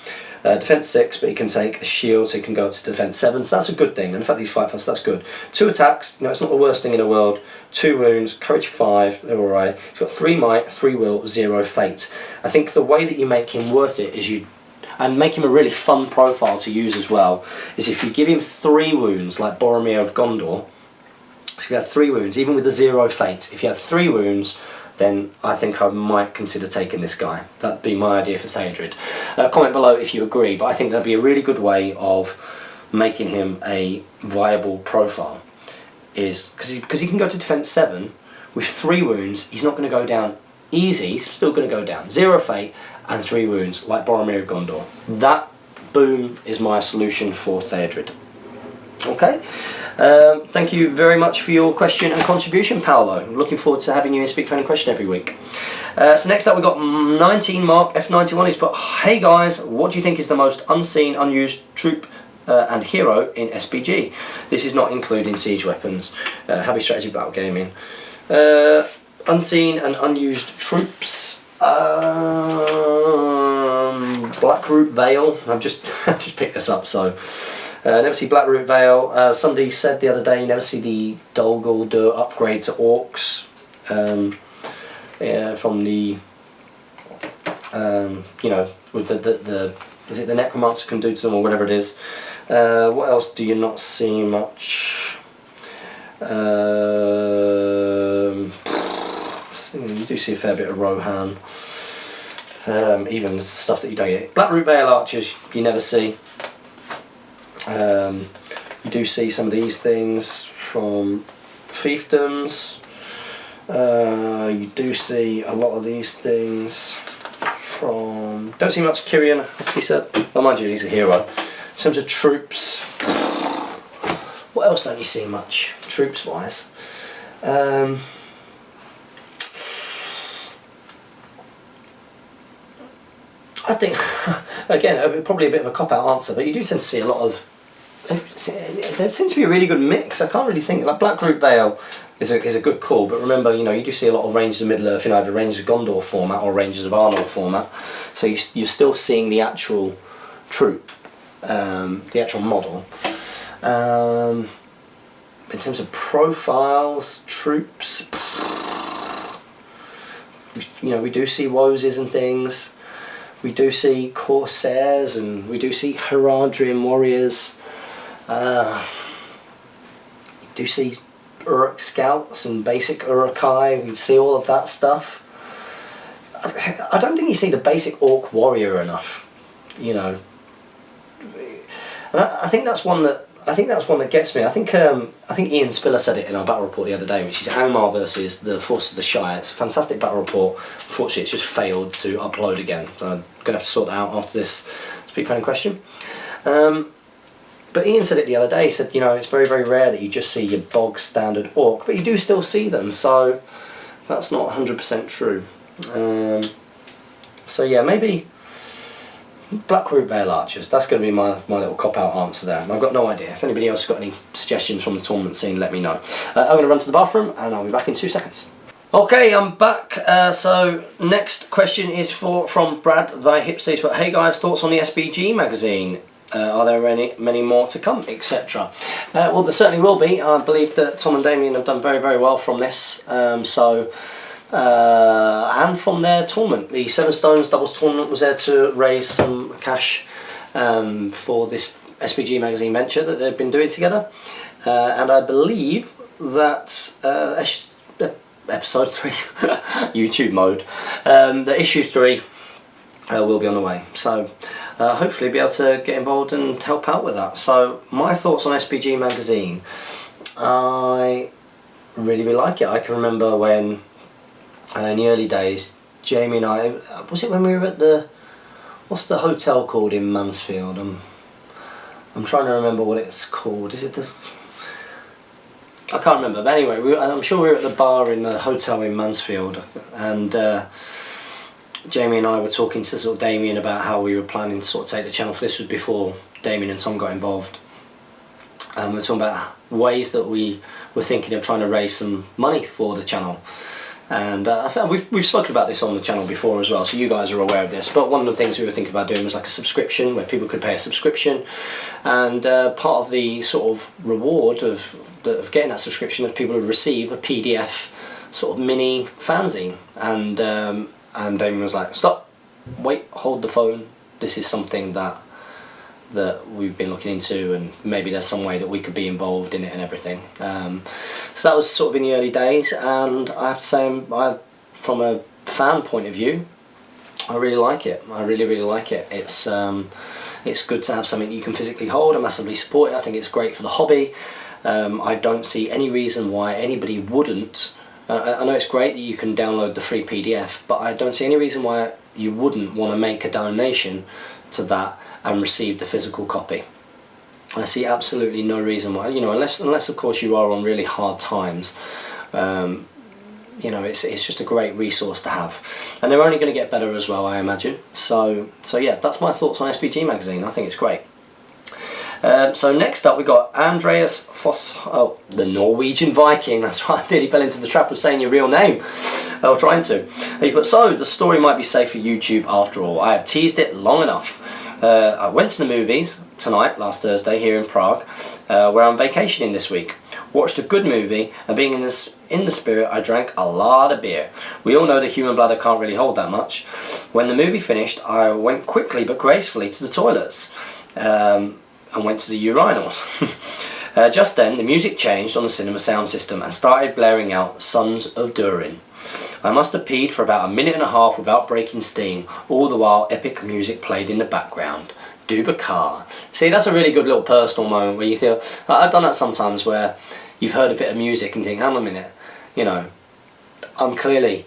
defense 6, but he can take a shield, so he can go up to defense 7. So that's a good thing. And in fact, he's 5 fast. That's good. 2 attacks. You know, it's not the worst thing in the world. 2 wounds, courage 5. They're all right. He's got 3 might, 3 will, 0 fate. I think the way that you make him worth it is and make him a really fun profile to use as well, is if you give him 3 wounds, like Boromir of Gondor. So if you have 3 wounds, even with the 0 fate, if you have 3 wounds, then I think I might consider taking this guy. That'd be my idea for Theodred. Comment below if you agree, but I think that'd be a really good way of making him a viable profile. Is because he can go to defense 7 with 3 wounds. He's not going to go down easy. He's still going to go down 0 fate and 3 wounds, like Boromir of Gondor. That, boom, is my solution for Theodred. Okay. Thank you very much for your question and contribution, Paolo. Looking forward to having you in Speak Friendly Question every week. So next up we've got 19 Mark F91. He's put, hey guys, what do you think is the most unseen, unused troop and hero in SBG? This is not including siege weapons. Happy strategy battle gaming. Unseen and unused troops. Blackroot Vale. I've just picked this up, so never see Blackroot Vale. Somebody said the other day you never see the Dol Guldur upgrade to orcs from the you know, with the is it the Necromancer can do to them or whatever it is. What else do you not see much? You do see a fair bit of Rohan. Even stuff that you don't get. Blackroot Vale archers you never see. You do see some of these things from fiefdoms. You do see a lot of these things from... Don't see much Kyrian, as he said. Well, mind you, he's a hero. In terms of troops, what else don't you see much, troops-wise? I think, again, probably a bit of a cop-out answer, but you do tend to see a lot of... There seems to be a really good mix. I can't really think... Like Blackroot Vale is a good call, but remember, you know, you do see a lot of Rangers of Middle-earth in either Rangers of Gondor format or Rangers of Arnor format. So you're still seeing the actual troop, the actual model. In terms of profiles, troops, you know, we do see Woses and things. We do see Corsairs and we do see Haradrim warriors. We do see Uruk scouts and basic Urukai. We see all of that stuff. I don't think you see the basic orc warrior enough, you know. And I think that's one that gets me. I think Ian Spiller said it in our battle report the other day, which is Angmar versus the Force of the Shire. It's a fantastic battle report. Unfortunately, it's just failed to upload again. So I'm going to have to sort that out after this Speak Friendly Question. But Ian said it the other day. He said, you know, it's very, very rare that you just see your bog standard orc, but you do still see them. So that's not 100% true. So yeah, maybe Blackroot Vale archers. That's going to be my little cop-out answer there. I've got no idea. If anybody else has got any suggestions from the tournament scene, let me know. I'm going to run to the bathroom and I'll be back in 2 seconds. Okay, I'm back. So next question is from Brad, thy hipsters. But hey guys, thoughts on the SBG magazine? Are there many more to come, etc.? Well, there certainly will be. I believe that Tom and Damien have done very, very well from this. And from their tournament, the Seven Stones Doubles tournament was there to raise some cash for this SBG magazine venture that they've been doing together. And I believe that episode 3, YouTube mode, the issue 3 will be on the way. So hopefully be able to get involved and help out with that. So my thoughts on SBG magazine, I really like it. I can remember when in the early days, Jamie and I, was it when we were at the, what's the hotel called in Mansfield? I'm trying to remember what it's called. Is it the, I can't remember, but anyway, I'm sure we were at the bar in the hotel in Mansfield, and Jamie and I were talking to sort of Damien about how we were planning to sort of take the channel. For this was before Damien and Tom got involved, and we were talking about ways that we were thinking of trying to raise some money for the channel. And I found we've spoken about this on the channel before as well, so you guys are aware of this. But one of the things we were thinking about doing was like a subscription, where people could pay a subscription, and part of the sort of reward of getting that subscription is people would receive a PDF sort of mini fanzine. And Damien was like, "Stop, wait, hold the phone. This is something that we've been looking into, and maybe there's some way that we could be involved in it and everything." So that was sort of in the early days, and I have to say, from a fan point of view, I really like it. I really like it. It's good to have something you can physically hold. I massively support it. I think it's great for the hobby. I don't see any reason why anybody wouldn't. I know it's great that you can download the free PDF, but I don't see any reason why you wouldn't want to make a donation to that and receive the physical copy. I see absolutely no reason why, you know, unless of course you are on really hard times. You know, it's just a great resource to have, and they're only going to get better as well, I imagine. So yeah, that's my thoughts on SBG magazine. I think it's great. So next up we got Andreas Foss, the Norwegian Viking. That's right, I nearly fell into the trap of saying your real name. I was trying to. He put, so the story might be safe for YouTube after all. I have teased it long enough. I went to the movies tonight, last Thursday, here in Prague, where I'm vacationing this week. Watched a good movie, and being in the spirit, I drank a lot of beer. We all know the human bladder can't really hold that much. When the movie finished, I went quickly but gracefully to the toilets, and went to the urinals. Just then, the music changed on the cinema sound system and started blaring out Sons of Durin. I must have peed for about a minute and a half without breaking steam, all the while epic music played in the background. Dubakar. See, that's a really good little personal moment where you feel, I've done that sometimes, where you've heard a bit of music and think, hang on a minute, you know, I'm clearly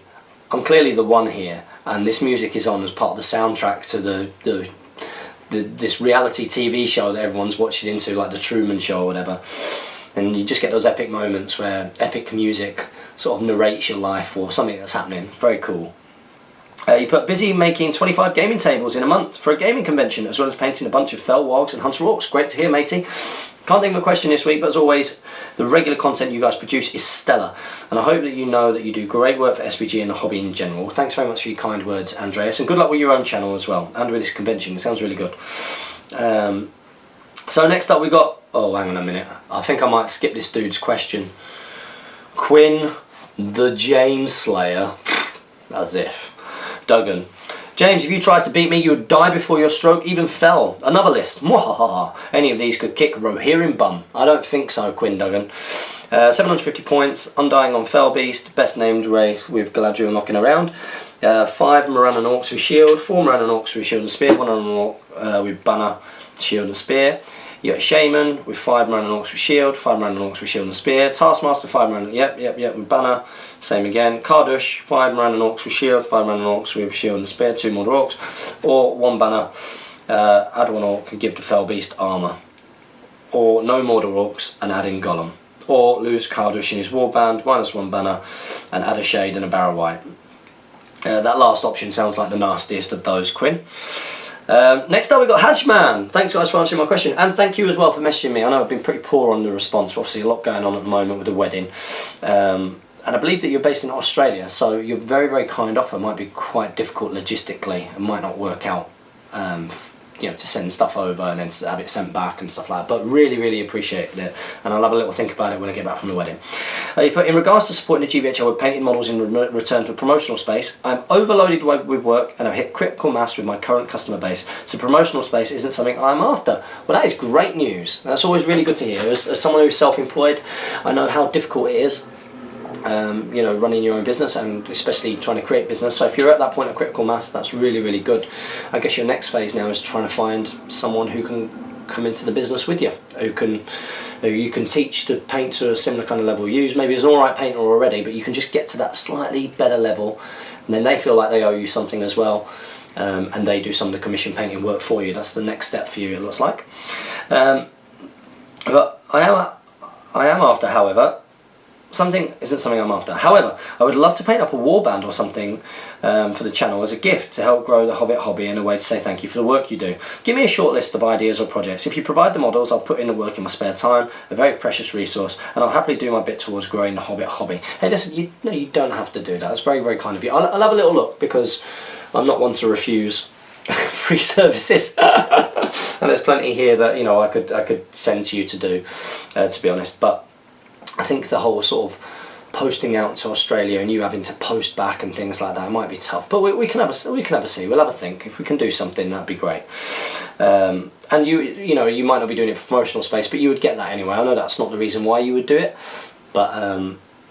the one here, and this music is on as part of the soundtrack to this reality TV show that everyone's watching into, like the Truman Show or whatever. And you just get those epic moments where epic music sort of narrates your life or something that's happening. Very cool. You put, busy making 25 gaming tables in a month for a gaming convention, as well as painting a bunch of fell wogs and hunter orcs. Great to hear, matey. Can't think of a question this week, but as always, the regular content you guys produce is stellar, and I hope that you know that you do great work for SBG and the hobby in general. Thanks very much for your kind words, Andreas, and good luck with your own channel as well, and with this convention. It sounds really good. So next up we got, oh, hang on a minute, I think I might skip this dude's question. Quinn the James Slayer, as if. Duggan. James, if you tried to beat me, you would die before your stroke even fell. Another list. Mwahaha. Any of these could kick Rohirrim bum. I don't think so, Quinn Duggan. 750 points. Undying on Fell Beast. Best named race with Galadriel knocking around. 5 Morannon Orcs with shield. 4 Morannon Orcs with shield and spear. 1 Morannon Orc with banner, shield and spear. You got Shaman with 5 Morannon Orcs with shield, 5 Morannon Orcs with shield and spear. Taskmaster 5 Morannon, yep, with banner, same again. Kardush 5 Morannon Orcs with shield, 5 Morannon Orcs with shield and spear, 2 Mordor Orcs, or 1 banner, add 1 Orc and give the Fell Beast armour. Or no Mordor Orcs and add in Gollum. Or lose Kardush in his warband, -1 banner, and add a shade and a barrow white. That last option sounds like the nastiest of those, Quinn. Next up we got Hajman. Thanks guys for answering my question, and thank you as well for messaging me. I know I've been pretty poor on the response, obviously a lot going on at the moment with the wedding, and I believe that you're based in Australia, so your very, very kind offer might be quite difficult logistically and might not work out, you know, to send stuff over and then to have it sent back and stuff like that. But really, really appreciate it, and I'll have a little think about it when I get back from the wedding. You put, in regards to supporting the GBHL with painting models in return for promotional space, I'm overloaded with work and I've hit critical mass with my current customer base, so promotional space isn't something I'm after. Well, that is great news. That's always really good to hear. As someone who's self-employed, I know how difficult it is, you know, running your own business, and especially trying to create business. So if you're at that point of critical mass, that's really, really good. I guess your next phase now is trying to find someone who can come into the business with you, who you can teach to paint to a similar kind of level you use. Maybe he's an alright painter already, but you can just get to that slightly better level, and then they feel like they owe you something as well, and they do some of the commission painting work for you. That's the next step for you, it looks like. But I am after, however, something isn't something I'm after. However, I would love to paint up a warband or something for the channel as a gift to help grow the Hobbit hobby and a way to say thank you for the work you do. Give me a short list of ideas or projects. If you provide the models, I'll put in the work in my spare time, a very precious resource, and I'll happily do my bit towards growing the Hobbit hobby. Hey, listen, you don't have to do that. It's very, very kind of you. I'll have a little look, because I'm not one to refuse free services. And there's plenty here that, you know, I could send to you to do, to be honest. But I think the whole sort of posting out to Australia and you having to post back and things like that might be tough. But we can have a see. We'll have a think. If we can do something, that'd be great. And you know, you might not be doing it for promotional space, but you would get that anyway. I know that's not the reason why you would do it, but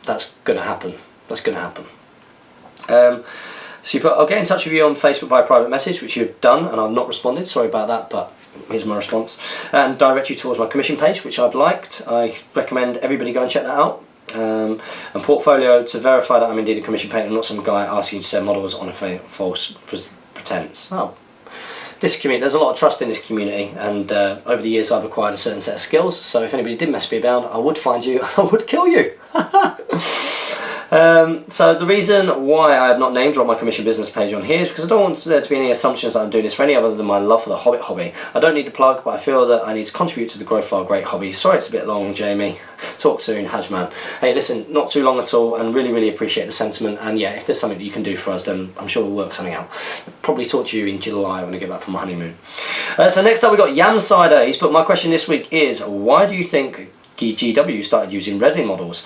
that's going to happen. That's going to happen. So you put, I'll get in touch with you on Facebook by private message, which you've done, and I've not responded. Sorry about that, but here's my response. And direct you towards my commission page, which I've liked. I recommend everybody go and check that out. And portfolio to verify that I'm indeed a commission painter, not some guy asking you to send models on a false pretense. Oh, this community, there's a lot of trust in this community, and over the years I've acquired a certain set of skills. So if anybody did mess me about, I would find you, I would kill you. So the reason why I have not name dropped my commission business page on here is because I don't want there to be any assumptions that I'm doing this for any other than my love for the Hobbit hobby. I don't need to plug, but I feel that I need to contribute to the growth of our great hobby. Sorry it's a bit long, Jamie. Talk soon, Hajman. Hey, listen, not too long at all, and really, really appreciate the sentiment. And yeah, if there's something that you can do for us, then I'm sure we'll work something out. I'll probably talk to you in July when I get back from my honeymoon. So next up we've got Yam Cider. He's put, my question this week is, why do you think GW started using resin models?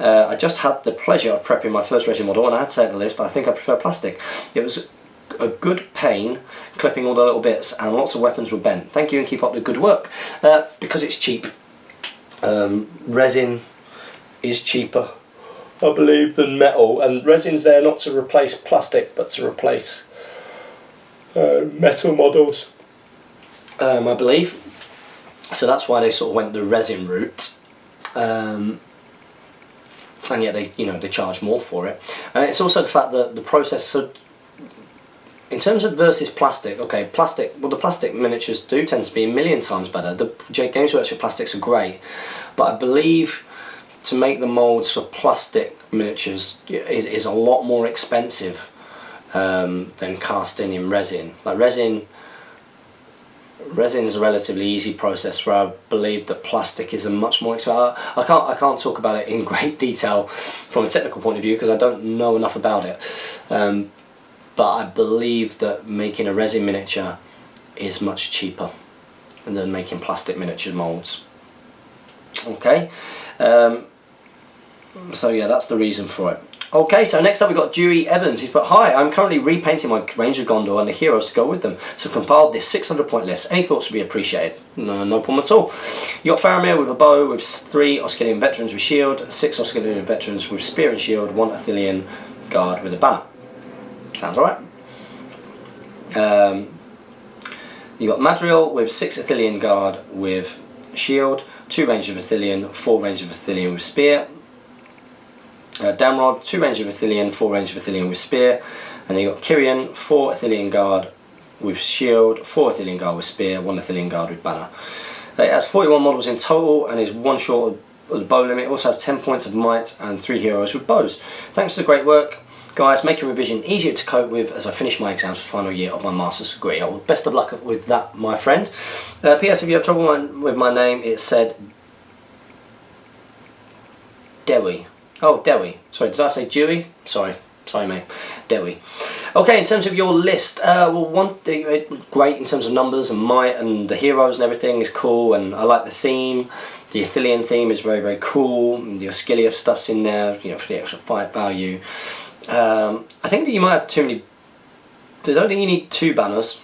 I just had the pleasure of prepping my first resin model, and I had to say at the list, I think I prefer plastic. It was a good pain clipping all the little bits, and lots of weapons were bent. Thank you, and keep up the good work. Because it's cheap. Resin is cheaper, I believe, than metal, and resin's there not to replace plastic, but to replace metal models, I believe. So that's why they sort of went the resin route, and yet they charge more for it. And it's also the fact that the process. So in terms of versus plastic, okay, the plastic miniatures do tend to be a million times better. The Games Workshop plastics are great, but I believe to make the molds for plastic miniatures is a lot more expensive than casting in resin. Like resin is a relatively easy process, where I believe that plastic is a much more expensive. I can't talk about it in great detail from a technical point of view because I don't know enough about it. But I believe that making a resin miniature is much cheaper than making plastic miniature molds. Okay, so yeah, that's the reason for it. Okay, so next up we've got Dewey Evans. He's put, hi, I'm currently repainting my Ranger Gondor and the heroes to go with them, so compiled this 600 point list. Any thoughts would be appreciated. No problem at all. You got Faramir with a bow, with 3 Oscilian veterans with shield, 6 Oscilian veterans with spear and shield, 1 Athelian guard with a banner. Sounds alright. You got Madriel with 6 Athelian guard with shield, 2 Rangers of Athelian, 4 Rangers of Athelian with spear. Damrod, 2 Rangers of Athelian, 4 Rangers of Athelian with spear. And then you got Kyrian, 4 Athelian guard with shield, 4 Athelian guard with spear, 1 Athelian guard with banner. It has 41 models in total and is 1 short of the bow limit. It also has 10 points of might and 3 heroes with bows. Thanks for the great work, guys. Making revision easier to cope with as I finish my exams for final year of my master's degree. Well, best of luck with that, my friend. P.S. if you have trouble with my name, it said Dewey. Oh, Dewi. Sorry, did I say Dewey? Sorry, mate. Dewi. Okay, in terms of your list, well, great in terms of numbers and might and the heroes and everything is cool, and I like the theme. The Athelian theme is very, very cool. And the Osgiliath stuff's in there, you know, for the extra fight value. I think that you might have too many. I don't think you need 2 banners.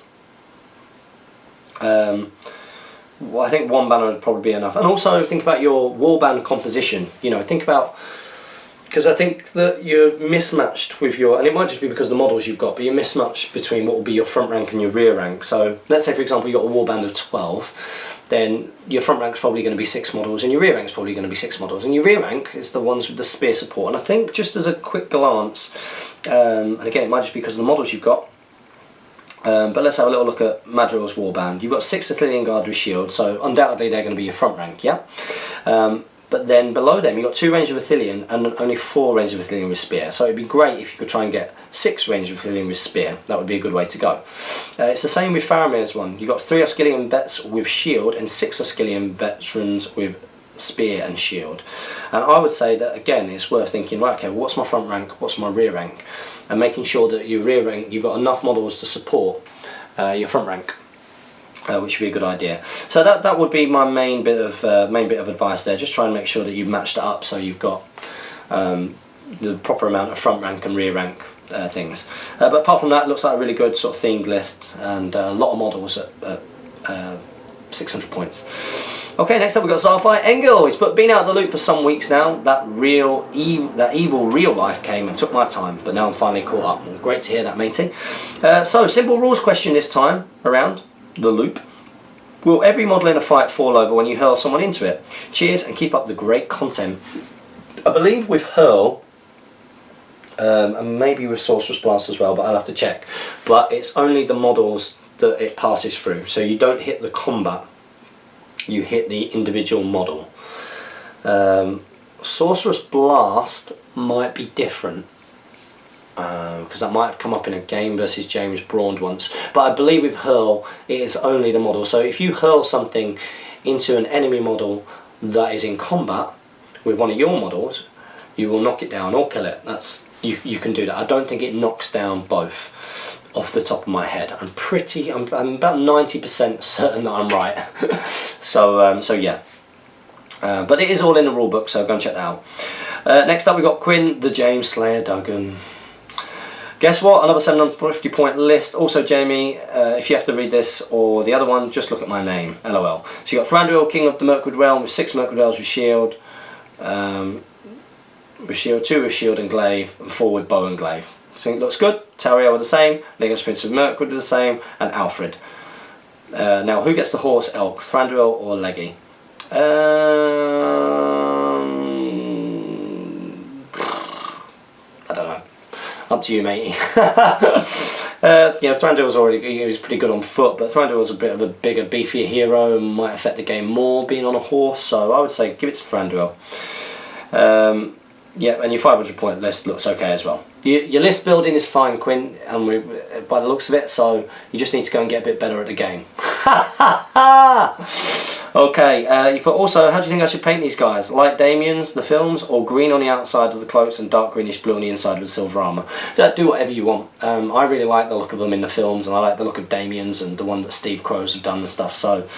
Well, I think 1 banner would probably be enough. And also think about your warband composition. You know, think about, because I think that you're mismatched with your, and it might just be because of the models you've got, but you're mismatched between what will be your front rank and your rear rank. So let's say, for example, you've got a warband of 12, then your front rank's probably going to be 6 models, and your rear rank's probably going to be 6 models, and your rear rank is the ones with the spear support. And I think, just as a quick glance, and again, it might just be because of the models you've got, but let's have a little look at Madril's warband. You've got 6 Athelian Guard with shield, so undoubtedly they're going to be your front rank, yeah? But then below them, you've got 2 range of Athelian and only 4 range of Athelian with spear. So it'd be great if you could try and get 6 range of Athelian with spear. That would be a good way to go. It's the same with Faramir's one. You've got 3 Osgilian vets with shield and 6 Osgilian veterans with spear and shield. And I would say that, again, it's worth thinking, right, okay, what's my front rank, what's my rear rank? And making sure that your rear rank, you've got enough models to support your front rank. Which would be a good idea. So that would be my main bit of advice there. Just try and make sure that you've matched it up so you've got the proper amount of front rank and rear rank things. But apart from that, it looks like a really good sort of themed list, and a lot of models at 600 points. Okay, next up we've got Zarfai Engel. He's been out of the loop for some weeks now. That evil real life came and took my time, but now I'm finally caught up. Well, great to hear that, matey. So, simple rules question this time around the loop. Will every model in a fight fall over when you hurl someone into it? Cheers and keep up the great content. I believe with hurl, and maybe with Sorcerer's Blast as well, but I'll have to check. But it's only the models that it passes through, so you don't hit the combat, you hit the individual model. Sorcerer's Blast might be different, because that might have come up in a game versus James Braund once, but I believe with hurl it is only the model. So if you hurl something into an enemy model that is in combat with one of your models, you will knock it down or kill it. That's you can do that. I don't think it knocks down both off the top of my head. I'm about 90% certain that I'm right. so yeah, but it is all in the rule book, so go and check that out. Next up we've got Quinn the James Slayer Duggan. Guess what? Another 750 point list. Also, Jamie, if you have to read this or the other one, just look at my name. LOL. So you got Thranduil, King of the Mirkwood Realm, with 6 Mirkwood Elves with shield. 2 with shield and glaive, and 4 with bow and glaive. So it looks good. Tariel with the same. Legos Prince of Mirkwood with the same, and Alfred. Now, who gets the horse elk? Thranduil or Leggy? I don't know. Up to you, matey. Thranduil's already, he was pretty good on foot, but Thranduil's a bit of a bigger, beefier hero and might affect the game more being on a horse, so I would say give it to Thranduil. Yeah, and your 500 point list looks okay as well. Your list building is fine, Quinn, and by the looks of it, so you just need to go and get a bit better at the game. Okay, you thought also, how do you think I should paint these guys? Like Damien's, the films, or green on the outside of the cloaks and dark greenish blue on the inside with silver armour? Do whatever you want. I really like the look of them in the films, and I like the look of Damien's and the one that Steve Crow's have done and stuff, so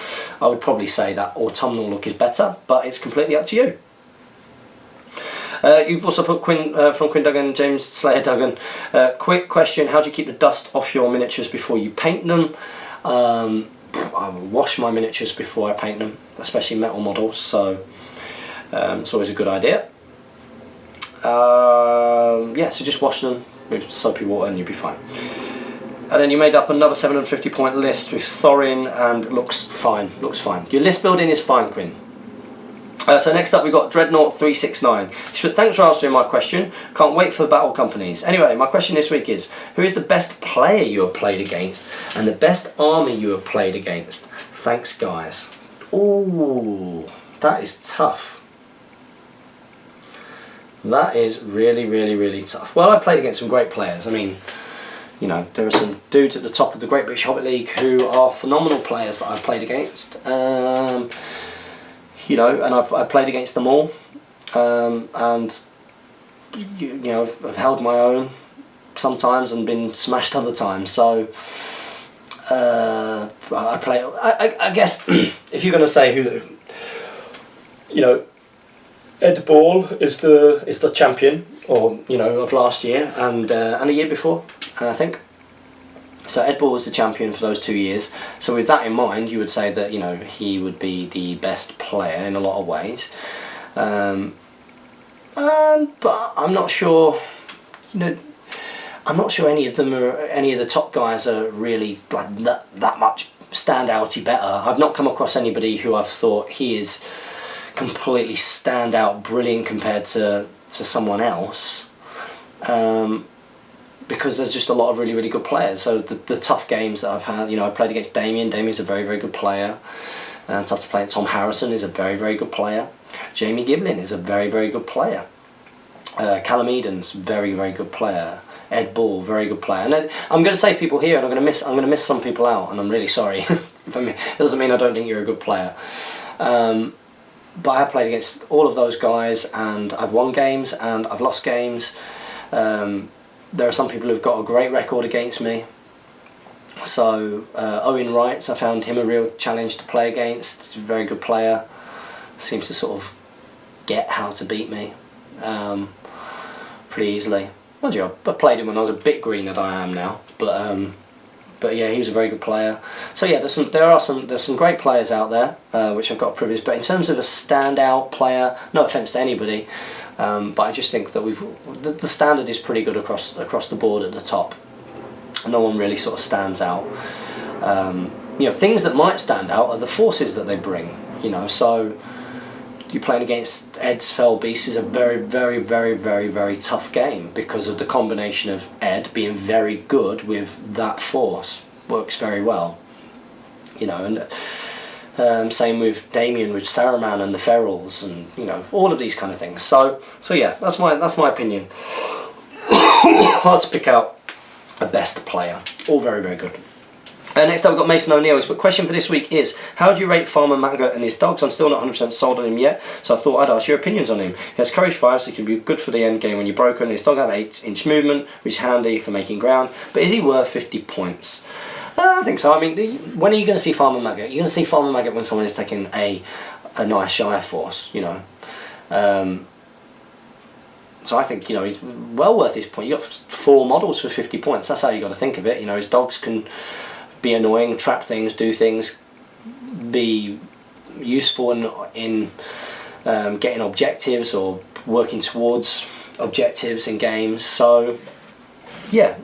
I would probably say that autumnal look is better, but it's completely up to you. You've also put Quinn from Quinn Duggan, James Slayer Duggan. Quick question: how do you keep the dust off your miniatures before you paint them? I will wash my miniatures before I paint them, especially metal models. So it's always a good idea. Yeah, so just wash them with soapy water and you'll be fine. And then you made up another 750 point list with Thorin, and it looks fine. Looks fine. Your list building is fine, Quinn. So next up we've got Dreadnought 369. Thanks for answering my question. Can't wait for the battle companies. Anyway, my question this week is, who is the best player you have played against and the best army you have played against? Thanks, guys. Ooh, that is tough. That is really, really, really tough. Well, I played against some great players. I mean, you know, there are some dudes at the top of the Great British Hobbit League who are phenomenal players that I've played against. You know, and I've played against them all, and you know, I've held my own sometimes and been smashed other times. So I play. I guess if you're going to say who, you know, Ed Ball is the champion, or you know, of last year and the year before, I think. So Ed Ball was the champion for those 2 years. So with that in mind, you would say that, you know, he would be the best player in a lot of ways. But I'm not sure. You know, I'm not sure any of the top guys are really like that much standouty better. I've not come across anybody who I've thought he is completely standout brilliant compared to someone else. Because there's just a lot of really, really good players. So the tough games that I've had, you know, I played against Damien. Damien's a very, very good player. Tough to play. Tom Harrison is a very, very good player. Jamie Giblin is a very, very good player. Callum Eden's very, very good player. Ed Ball, very good player. And I'm going to say people here, and I'm going to miss some people out, and I'm really sorry. It doesn't mean I don't think you're a good player. But I have played against all of those guys, and I've won games and I've lost games. There are some people who've got a great record against me. So Owen Wright, I found him a real challenge to play against. He's a very good player. Seems to sort of get how to beat me pretty easily. Mind you, I played him when I was a bit greener than I am now. But yeah, he was a very good player. So yeah, there's some great players out there, which I've got a privilege. But in terms of a standout player, no offence to anybody, but I just think that the standard is pretty good across the board at the top. No one really sort of stands out. You know, things that might stand out are the forces that they bring. You know, so you're playing against Ed's Fell Beast is a very, very, very, very, very tough game because of the combination of Ed being very good with that force. Works very well. You know, and same with Damien with Saruman and the Ferals, and you know, all of these kind of things. So yeah, that's my opinion. Hard to pick out a best player. All very, very good. Next up we've got Mason O'Neill. But question for this week is, how do you rate Farmer Maggot and his dogs? I'm still not 100% sold on him yet, so I thought I'd ask your opinions on him. He has courage 5, so he can be good for the end game when you're broken. His dog has 8-inch movement, which is handy for making ground. But is he worth 50 points? I think so. I mean, when are you going to see Farmer Maggot? You're going to see Farmer Maggot when someone is taking a nice Shire force, you know. So I think, you know, he's well worth his point. You got 4 models for 50 points. That's how you got to think of it. You know, his dogs can be annoying, trap things, do things, be useful in getting objectives or working towards objectives in games. So yeah,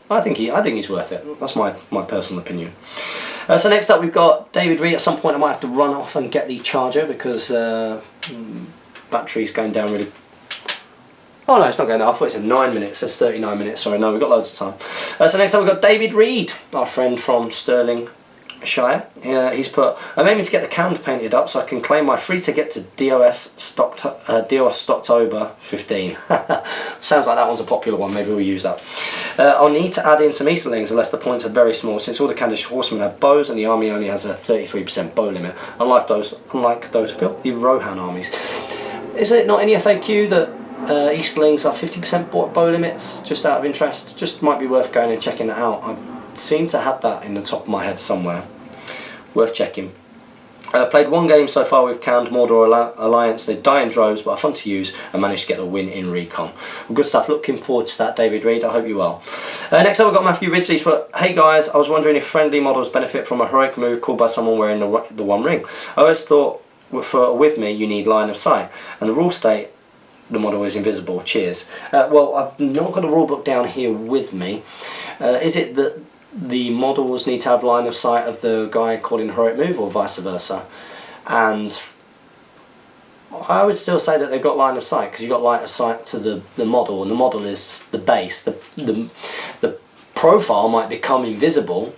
I think he's worth it. That's my personal opinion. So next up we've got David Reed. At some point I might have to run off and get the charger because battery's going down really. Oh no, it's not going down. I thought it said 9 minutes. It says 39 minutes. Sorry, no, we've got loads of time. So next up we've got David Reed, our friend from Stirling Shire. He's put, I'm aiming to get the cand painted up so I can claim my free ticket to DOS Stocktober 15. Sounds like that one's a popular one. Maybe we'll use that. I'll need to add in some Easterlings unless the points are very small, since all the Candish horsemen have bows and the army only has a 33% bow limit, unlike those filthy Rohan armies. Is it not any FAQ that Easterlings are 50% bow limits? Just out of interest, just might be worth going and checking that out. I seem to have that in the top of my head somewhere. Worth checking. Played 1 game so far with Canned Mordor Alliance. They die in droves but are fun to use and managed to get the win in Recon. Well, good stuff. Looking forward to that, David Reed. I hope you well. Next up we've got Matthew Ridley. But hey guys, I was wondering if friendly models benefit from a heroic move called by someone wearing the One Ring. I always thought with me you need line of sight, and the rule state the model is invisible. Cheers. Well, I've not got a rule book down here with me. Is it that the models need to have line of sight of the guy calling heroic move, or vice versa? And I would still say that they've got line of sight, because you've got line of sight to the model, and the model is the base. The profile might become invisible,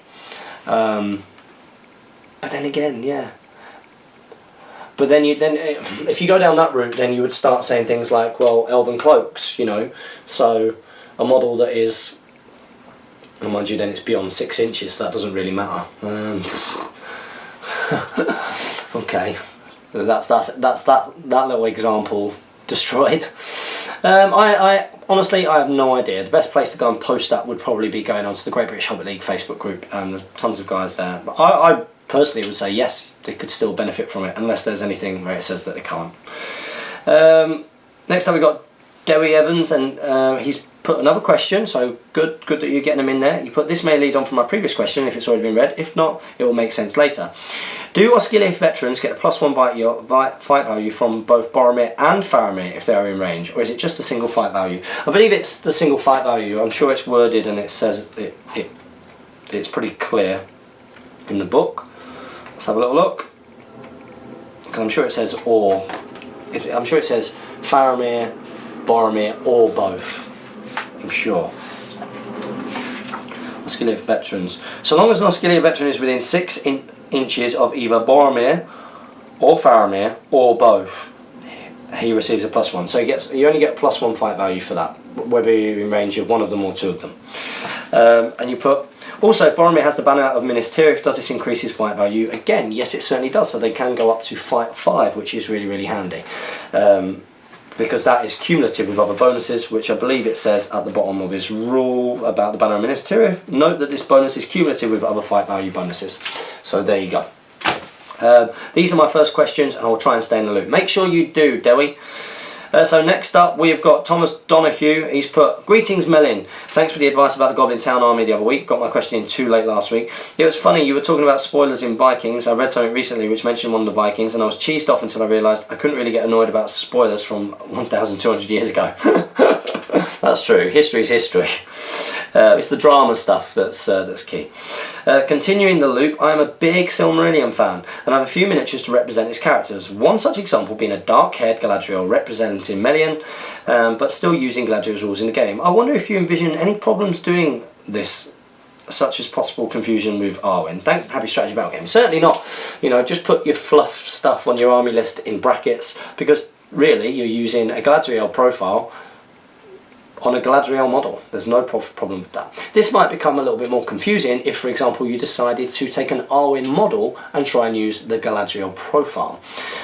but then again, yeah. But then if you go down that route, then you would start saying things like, well, elven cloaks, you know. So a model that is, and mind you, then it's beyond 6 inches, so that doesn't really matter. Okay, that's that little example destroyed. I honestly, I have no idea. The best place to go and post that would probably be going onto the Great British Hobbit League Facebook group. There's tons of guys there. But I personally would say yes, they could still benefit from it, unless there's anything where it says that they can't. Next up we've got Dewi Evans, and he's put another question, so good that you're getting them in there. You put, this may lead on from my previous question if it's already been read. If not, it will make sense later. Do Osgiliath veterans get a +1 fight value from both Boromir and Faramir if they are in range, or is it just a single fight value? I believe it's the single fight value. I'm sure it's worded and it says it's pretty clear in the book. Let's have a little look. Because I'm sure it says or. I'm sure it says Faramir, Boromir, or both. I'm sure. Osgiliath veterans. So long as an Osgiliath veteran is within 6 inches of either Boromir or Faramir or both, he receives a +1. So you only get a +1 fight value for that, whether you're in range of one of them or two of them. And you put, also Boromir has the banner of Minas Tirith. Does this increase his fight value? Again, yes, it certainly does. So they can go up to fight 5, which is really, really handy. Because that is cumulative with other bonuses, which I believe it says at the bottom of his rule about the banner of Minas Tirith. Note that this bonus is cumulative with other fight value bonuses. So there you go. These are my first questions, and I'll try and stay in the loop. Make sure you do, Dewi. So next up we've got Thomas Donahue. He's put, greetings Melin, thanks for the advice about the Goblin Town Army the other week. Got my question in too late last week. It was funny, you were talking about spoilers in Vikings. I read something recently which mentioned one of the Vikings, and I was cheesed off until I realised I couldn't really get annoyed about spoilers from 1,200 years ago. That's true, history's history. It's the drama stuff that's key. Continuing the loop, I am a big Silmarillion fan, and I have a few miniatures to represent its characters. One such example being a dark-haired Galadriel representing Melian, but still using Galadriel's rules in the game. I wonder if you envision any problems doing this, such as possible confusion with Arwen. Thanks and happy strategy battle game. Certainly not. You know, just put your fluff stuff on your army list in brackets, because really you're using a Galadriel profile on a Galadriel model. There's no problem with that. This might become a little bit more confusing if, for example, you decided to take an Arwen model and try and use the Galadriel profile.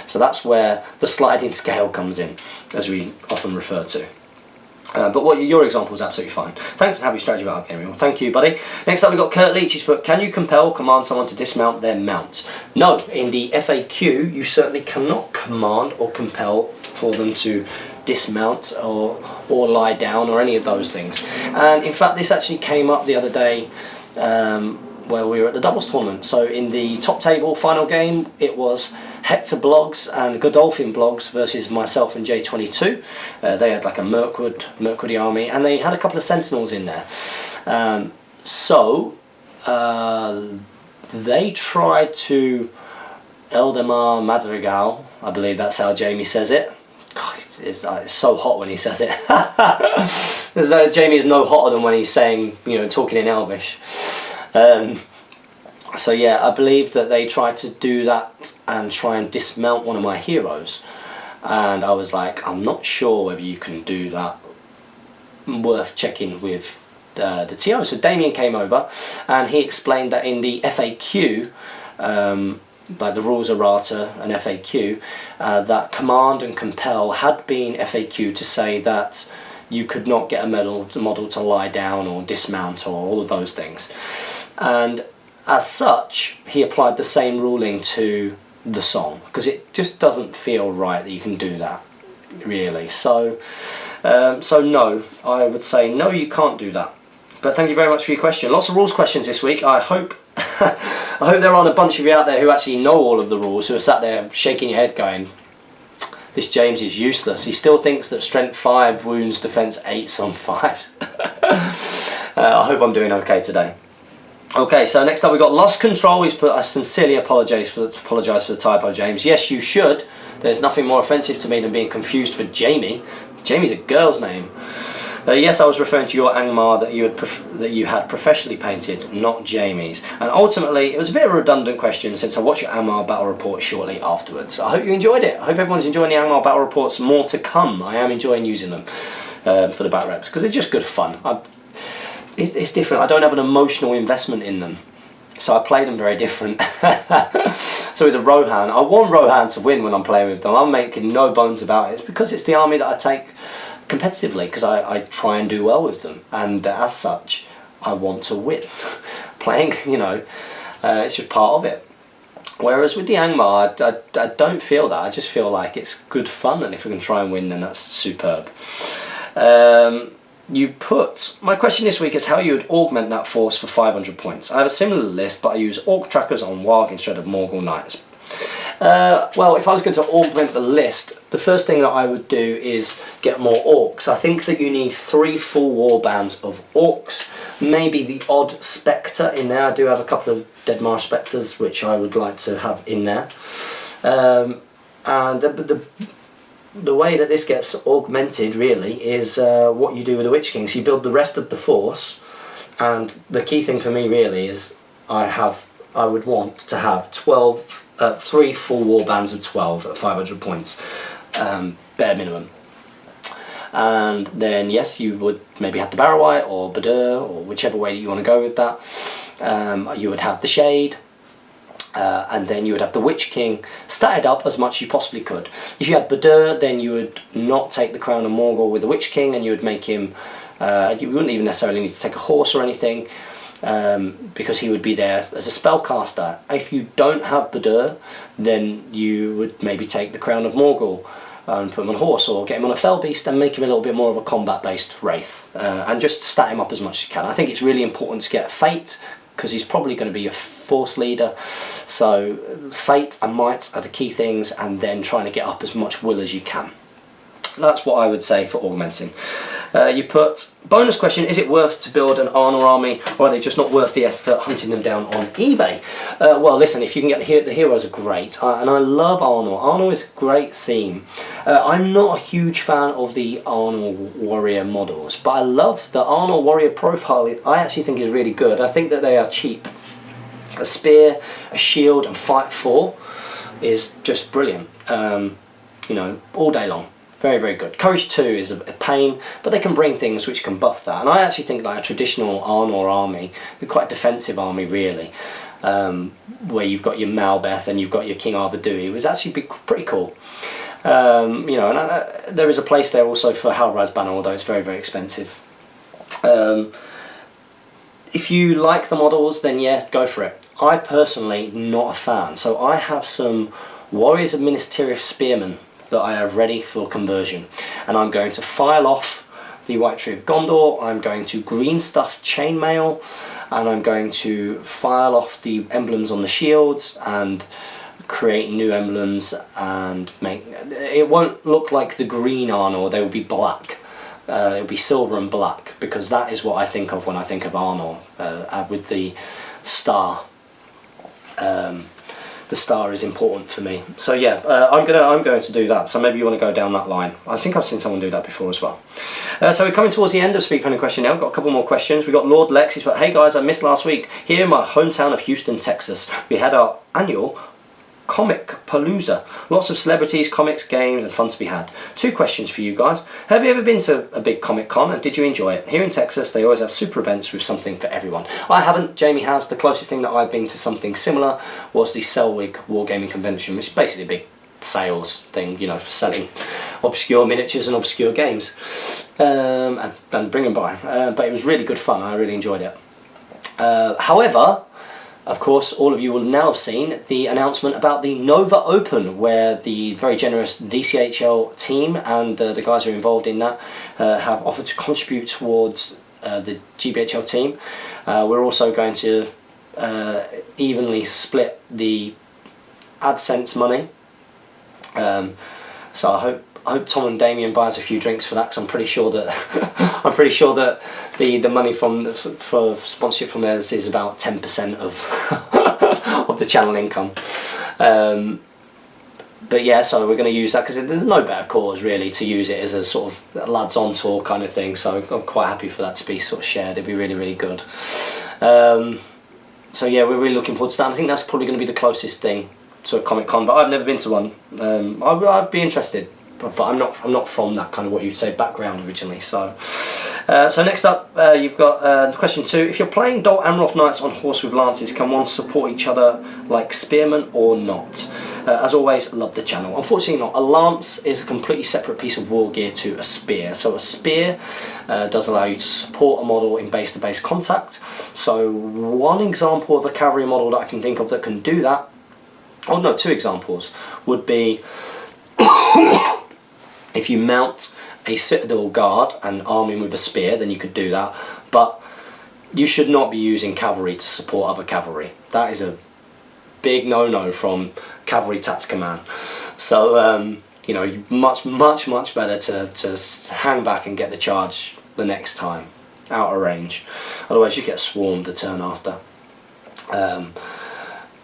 So that's where the sliding scale comes in, as we often refer to. But your example is absolutely fine. Thanks and happy strategy about gaming. Well, thank you, buddy. Next up we've got Kurt Leach. He's put, can you command someone to dismount their mount? No, in the FAQ you certainly cannot command or compel for them to dismount or lie down or any of those things. And in fact this actually came up the other day where we were at the doubles tournament. So in the top table final game it was Hector Blogs and Godolphin Blogs versus myself and J22. They had like a Mirkwood army, and they had a couple of Sentinels in there. They tried to Eldemar Madrigal, I believe that's how Jamie says it. God, it's so hot when he says it. Jamie is no hotter than when he's saying, you know, talking in Elvish. So yeah, I believe that they tried to do that and try and dismount one of my heroes, and I was like, I'm not sure whether you can do that. Worth checking with the TO. So Damien came over and he explained that in the FAQ, like the rules errata and FAQ, that command and compel had been FAQ to say that you could not get a model to lie down or dismount or all of those things, and as such he applied the same ruling to the song, because it just doesn't feel right that you can do that really. So no, I would say no, you can't do that. But thank you very much for your question. Lots of rules questions this week. I hope I hope there aren't a bunch of you out there who actually know all of the rules, who are sat there shaking your head going, this James is useless. He still thinks that strength 5 wounds defense 8's on 5s. I hope I'm doing okay today. Okay, so next up we've got Lost Control. He's put, I sincerely apologise for the typo, James. Yes, you should. There's nothing more offensive to me than being confused for Jamie. Jamie's a girl's name. Yes, I was referring to your Angmar that you had professionally painted, not Jamie's. And ultimately, it was a bit of a redundant question since I watched your Angmar battle report shortly afterwards. I hope you enjoyed it. I hope everyone's enjoying the Angmar battle reports. More to come. I am enjoying using them for the bat reps because it's just good fun. It's different. I don't have an emotional investment in them, so I play them very different. So with the Rohan, I want Rohan to win when I'm playing with them. I'm making no bones about it. It's because it's the army that I take competitively, because I try and do well with them, and as such I want to win. Playing, you know, it's just part of it. Whereas with the Angmar, I don't feel that. I just feel like it's good fun, and if we can try and win, then that's superb. My question this week is how you would augment that force for 500 points. I have a similar list, but I use Orc Trackers on Warg instead of Morgul Knights. Well, if I was going to augment the list, the first thing that I would do is get more Orcs. I think that you need 3 full war bands of Orcs, maybe the odd Spectre in there. I do have a couple of Dead Marsh Spectres which I would like to have in there. And the way that this gets augmented really is what you do with the Witch King. So you build the rest of the force, and the key thing for me really is I would want to have 3 full war bands of 12 at 500 points, bare minimum. And then yes, you would maybe have the Barrowite or Badur, or whichever way you want to go with that. You would have the Shade. And then you would have the Witch King statted up as much as you possibly could. If you had Badur, then you would not take the Crown of Morgul with the Witch King, and you would make him, you wouldn't even necessarily need to take a horse or anything, because he would be there as a spellcaster. If you don't have Badur, then you would maybe take the Crown of Morgul and put him on a horse, or get him on a Fell Beast and make him a little bit more of a combat-based Wraith, and just stat him up as much as you can. I think it's really important to get Fate, because he's probably going to be your force leader. So Fate and Might are the key things, and then trying to get up as much will as you can. That's what I would say for augmenting. You put, bonus question, is it worth to build an Arnor army, or are they just not worth the effort hunting them down on eBay? Well, listen, if you can get the heroes are great, and I love Arnor. Arnor is a great theme. I'm not a huge fan of the Arnor warrior models, but I love the Arnor warrior profile. I actually think is really good. I think that they are cheap. A spear, a shield, and fight 4 is just brilliant. You know, all day long. Very, very good. Courage 2 is a pain, but they can bring things which can buff that. And I actually think like a traditional Arnor army, quite a defensive army really, where you've got your Malbeth and you've got your King Arvedui, was actually pretty cool. You know, and there is a place there also for Halrad's Banner, although it's very, very expensive. If you like the models, then yeah, go for it. I personally not a fan, so I have some Warriors of Minas Tirith Spearmen that I have ready for conversion, and I'm going to file off the White Tree of Gondor, I'm going to green stuff chainmail, and I'm going to file off the emblems on the shields and create new emblems, and make it won't look like the green Arnor, they will be black. It'll be silver and black, because that is what I think of when I think of Arnor, with the star. The star is important for me. So yeah, I'm going to do that. So maybe you want to go down that line. I think I've seen someone do that before as well. So we're coming towards the end of Speak Friendly Question now. We've got a couple more questions. We've got Lord Lex. He's put, hey guys, I missed last week. Here in my hometown of Houston, Texas, we had our annual Comic Palooza. Lots of celebrities, comics, games, and fun to be had. 2 questions for you guys. Have you ever been to a big Comic Con, and did you enjoy it? Here in Texas, they always have super events with something for everyone. I haven't, Jamie has. The closest thing that I've been to something similar was the Selwig Wargaming Convention, which is basically a big sales thing, you know, for selling obscure miniatures and obscure games, and bring them by. But it was really good fun. I really enjoyed it. However, of course, all of you will now have seen the announcement about the Nova Open, where the very generous DCHL team and the guys who are involved in that have offered to contribute towards the GBHL team. We're also going to evenly split the AdSense money. So I hope Tom and Damien buys a few drinks for that, because I'm pretty sure that the money for sponsorship from theirs is about 10% of the channel income. But yeah, so we're going to use that, because there's no better cause really to use it as a sort of lads on tour kind of thing. So I'm quite happy for that to be sort of shared. It'd be really, really good. So yeah, we're really looking forward to that. I think that's probably going to be the closest thing to a Comic Con, but I've never been to one. I'd be interested. But I'm not from that kind of, what you'd say, background originally. So next up, you've got question 2. If you're playing Dol Amroth Knights on horse with lances, can one support each other like spearmen or not? As always, love the channel. Unfortunately not. A lance is a completely separate piece of war gear to a spear. So a spear does allow you to support a model in base-to-base contact. So one example of a cavalry model that I can think of that can do that, oh no, two examples, would be if you mount a citadel guard and arm him with a spear, then you could do that. But you should not be using cavalry to support other cavalry. That is a big no-no from Cavalry Tats Command. So you know, much better to hang back and get the charge the next time out of range. Otherwise, you get swarmed the turn after.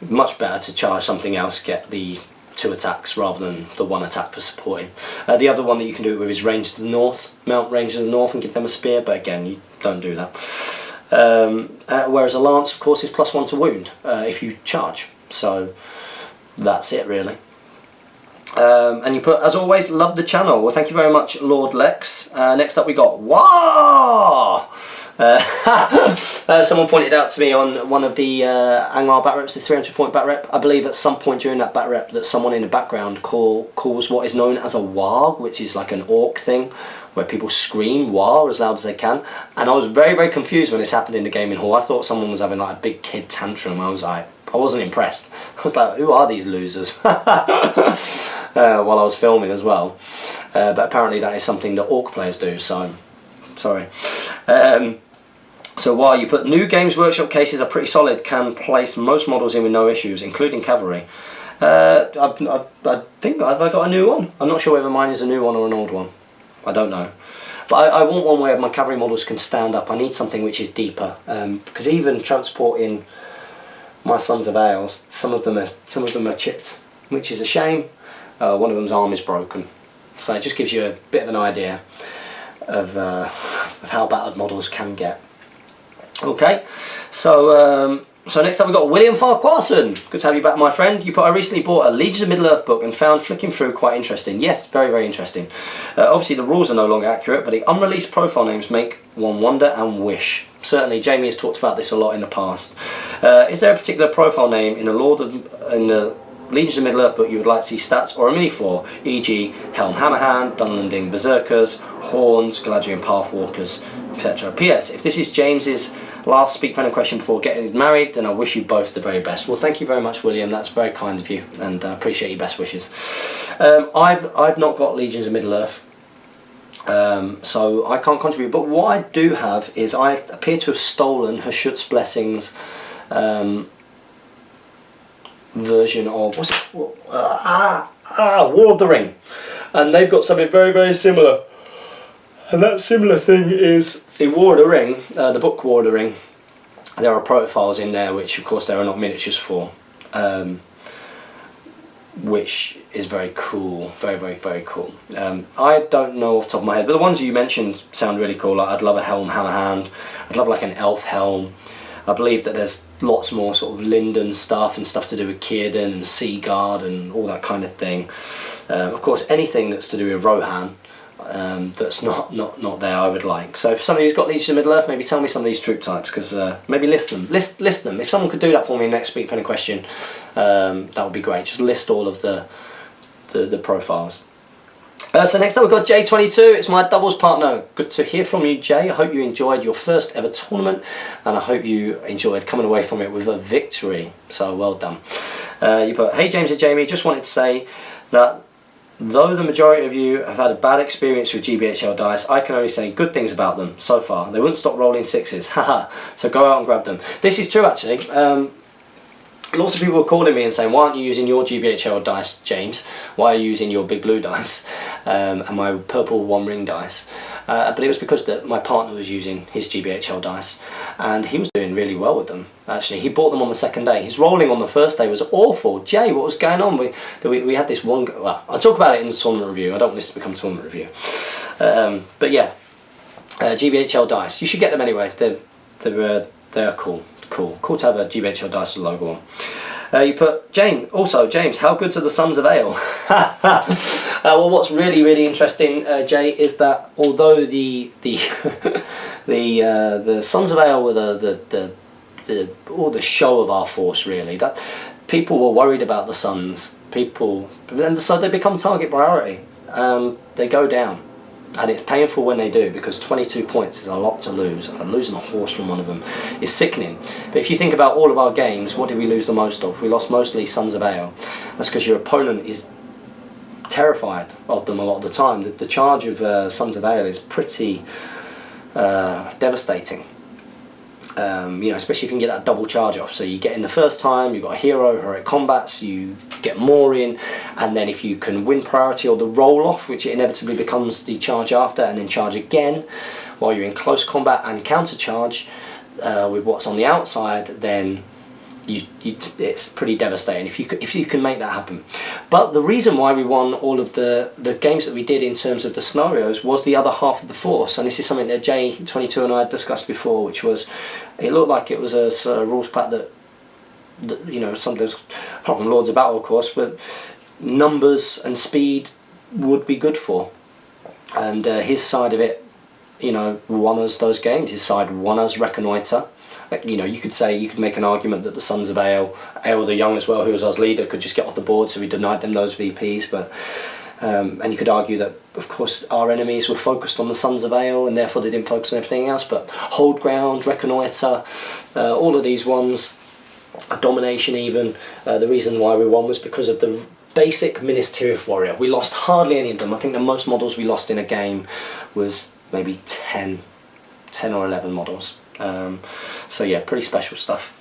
Much better to charge something else, get the 2 attacks rather than the 1 attack for supporting. The other one that you can do it with is range to the north. Mount range to the north and give them a spear, but again, you don't do that. Whereas a lance, of course, is +1 to wound if you charge. So that's it, really. And you put, as always, love the channel. Well, thank you very much, Lord Lex. Next up we got Wah! Someone pointed out to me on one of the Angmar bat reps, the 300-point bat rep. I believe at some point during that bat rep that someone in the background calls what is known as a Wah, which is like an orc thing, where people scream Wah as loud as they can. And I was very confused when this happened in the gaming hall. I thought someone was having like a big kid tantrum. I wasn't impressed. I was like, who are these losers? While I was filming as well. But apparently that is something that orc players do, so sorry. So while you put new Games Workshop cases are pretty solid, can place most models in with no issues, including cavalry. I think I've got a new one. I'm not sure whether mine is a new one or an old one. I don't know. But I want one where my cavalry models can stand up. I need something which is deeper, because even transporting my Sons of Ale, some of them are chipped, which is a shame. One of them's arm is broken, so it just gives you a bit of an idea of how battered models can get. Okay, so next up we've got William Farquharson. Good to have you back, my friend. You put, I recently bought a Legion of Middle-earth book and found flicking through quite interesting. Yes, very interesting. Obviously the rules are no longer accurate, but the unreleased profile names make one wonder and wish. Certainly, Jamie has talked about this a lot in the past. Is there a particular profile name in the Legions of Middle-earth book you would like to see stats or a mini for, e.g. Helm Hammerhand, Dunlanding Berserkers, Horns, Galadriel Pathwalkers, etc. P.S. If this is James's last Speak Fan question before getting married, then I wish you both the very best. Well, thank you very much, William. That's very kind of you, and I appreciate your best wishes. I've not got Legions of Middle-earth, so I can't contribute. But what I do have is I appear to have stolen Hashut's Blessings version of War of the Ring, and they've got something very similar. And that similar thing is in War of the Ring, the book War of the Ring. There are profiles in there, which of course there are not miniatures for, which is very cool, very cool. I don't know off the top of my head, but the ones you mentioned sound really cool. Like, I'd love a Helm Hammerhand. I'd love like an elf helm. I believe that there's lots more sort of Linden stuff and stuff to do with Theoden and Seaguard and all that kind of thing. Of course, anything that's to do with Rohan, that's not there, I would like. So if somebody who's got Legion of Middle-earth, maybe tell me some of these troop types, because maybe list them. List them. If someone could do that for me in the next Speak Fan question, that would be great. Just list all of the profiles. So next up we've got J22. It's my doubles partner. Good to hear from you, Jay. I hope you enjoyed your first ever tournament, and I hope you enjoyed coming away from it with a victory. So well done. You put, hey James and Jamie, just wanted to say that though the majority of you have had a bad experience with GBHL dice, I can only say good things about them so far. They wouldn't stop rolling sixes, haha. So go out and grab them. This is true, actually. Lots of people were calling me and saying, why aren't you using your GBHL dice, James? Why are you using your big blue dice and my purple one ring dice? But it was because my partner was using his GBHL dice, and he was doing really well with them, actually. He bought them on the second day. His rolling on the first day was awful. Jay, what was going on? We had this one... Well, I'll talk about it in the tournament review. I don't want this to become tournament review. But yeah, GBHL dice. You should get them anyway. They're cool. Cool to have a GBHL dice with logo on. You put, James, how good's are the Sons of Ale? Well, what's really interesting, Jay, is that although the Sons of Ale were the show of our force, really, that people were worried about the Sons and so they become target priority. They go down, and it's painful when they do, because 22 points is a lot to lose, and losing a horse from one of them is sickening. But if you think about all of our games, what did we lose the most of? We lost mostly Sons of Ale. That's because your opponent is terrified of them a lot of the time. The charge of Sons of Ale is pretty devastating. Especially if you can get that double charge off. So you get in the first time, you've got a hero, heroic combats, you get more in, and then if you can win priority or the roll off, which it inevitably becomes the charge after, and then charge again while you're in close combat and counter charge with what's on the outside, then it's pretty devastating if you can make that happen. But the reason why we won all of the games that we did in terms of the scenarios was the other half of the force, and this is something that J22 and I had discussed before, which was, it looked like it was a sort of rules pack that sometimes apart from Lords of Battle of course, but numbers and speed would be good for, and his side of it won us those games. His side won us Reconnoiter. You could make an argument that the Sons of Ale the Young as well, who was our leader, could just get off the board, so we denied them those VPs. But and you could argue that, of course, our enemies were focused on the Sons of Ale, and therefore they didn't focus on everything else. But Hold Ground, Reconnoiter, all of these ones, Domination even, the reason why we won was because of the basic Ministerial Warrior. We lost hardly any of them. I think the most models we lost in a game was maybe 10 or 11 models. So yeah, pretty special stuff.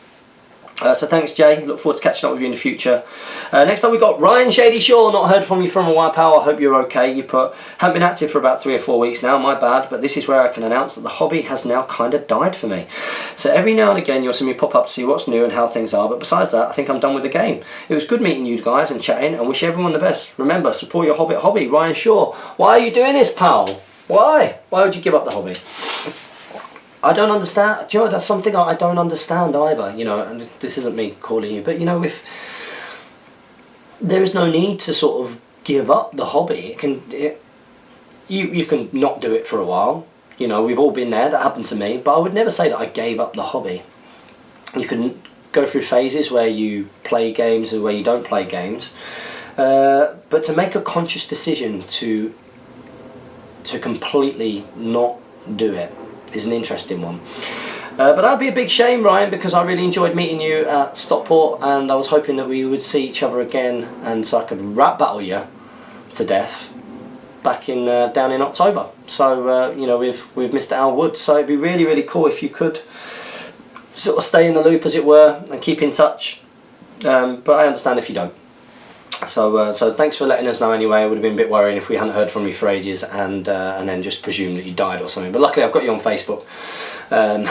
So thanks, Jay. Look forward to catching up with you in the future. Next up we got Ryan Shady Shaw. Not heard from you from a while, pal. I hope you're okay. You put, haven't been active for about 3 or 4 weeks now, my bad, but this is where I can announce that the hobby has now kind of died for me. So every now and again you'll see me pop up to see what's new and how things are, but besides that I think I'm done with the game. It was good meeting you guys and chatting, and wish everyone the best. Remember, support your Hobbit hobby. Ryan Shaw. Why are you doing this, pal? Why would you give up the hobby? I don't understand. Do you know, that's something I don't understand either. And this isn't me calling you, but if there is no need to sort of give up the hobby, you can not do it for a while. We've all been there. That happened to me, but I would never say that I gave up the hobby. You can go through phases where you play games and where you don't play games, but to make a conscious decision to completely not do it is an interesting one. But that'd be a big shame, Ryan, because I really enjoyed meeting you at Stockport, and I was hoping that we would see each other again, and so I could rap battle you to death back in down in October. So with Mr. Al Wood. So it'd be really, really cool if you could sort of stay in the loop, as it were, and keep in touch. But I understand if you don't. So thanks for letting us know anyway. It would have been a bit worrying if we hadn't heard from you for ages, and then just presumed that you died or something. But luckily I've got you on Facebook. I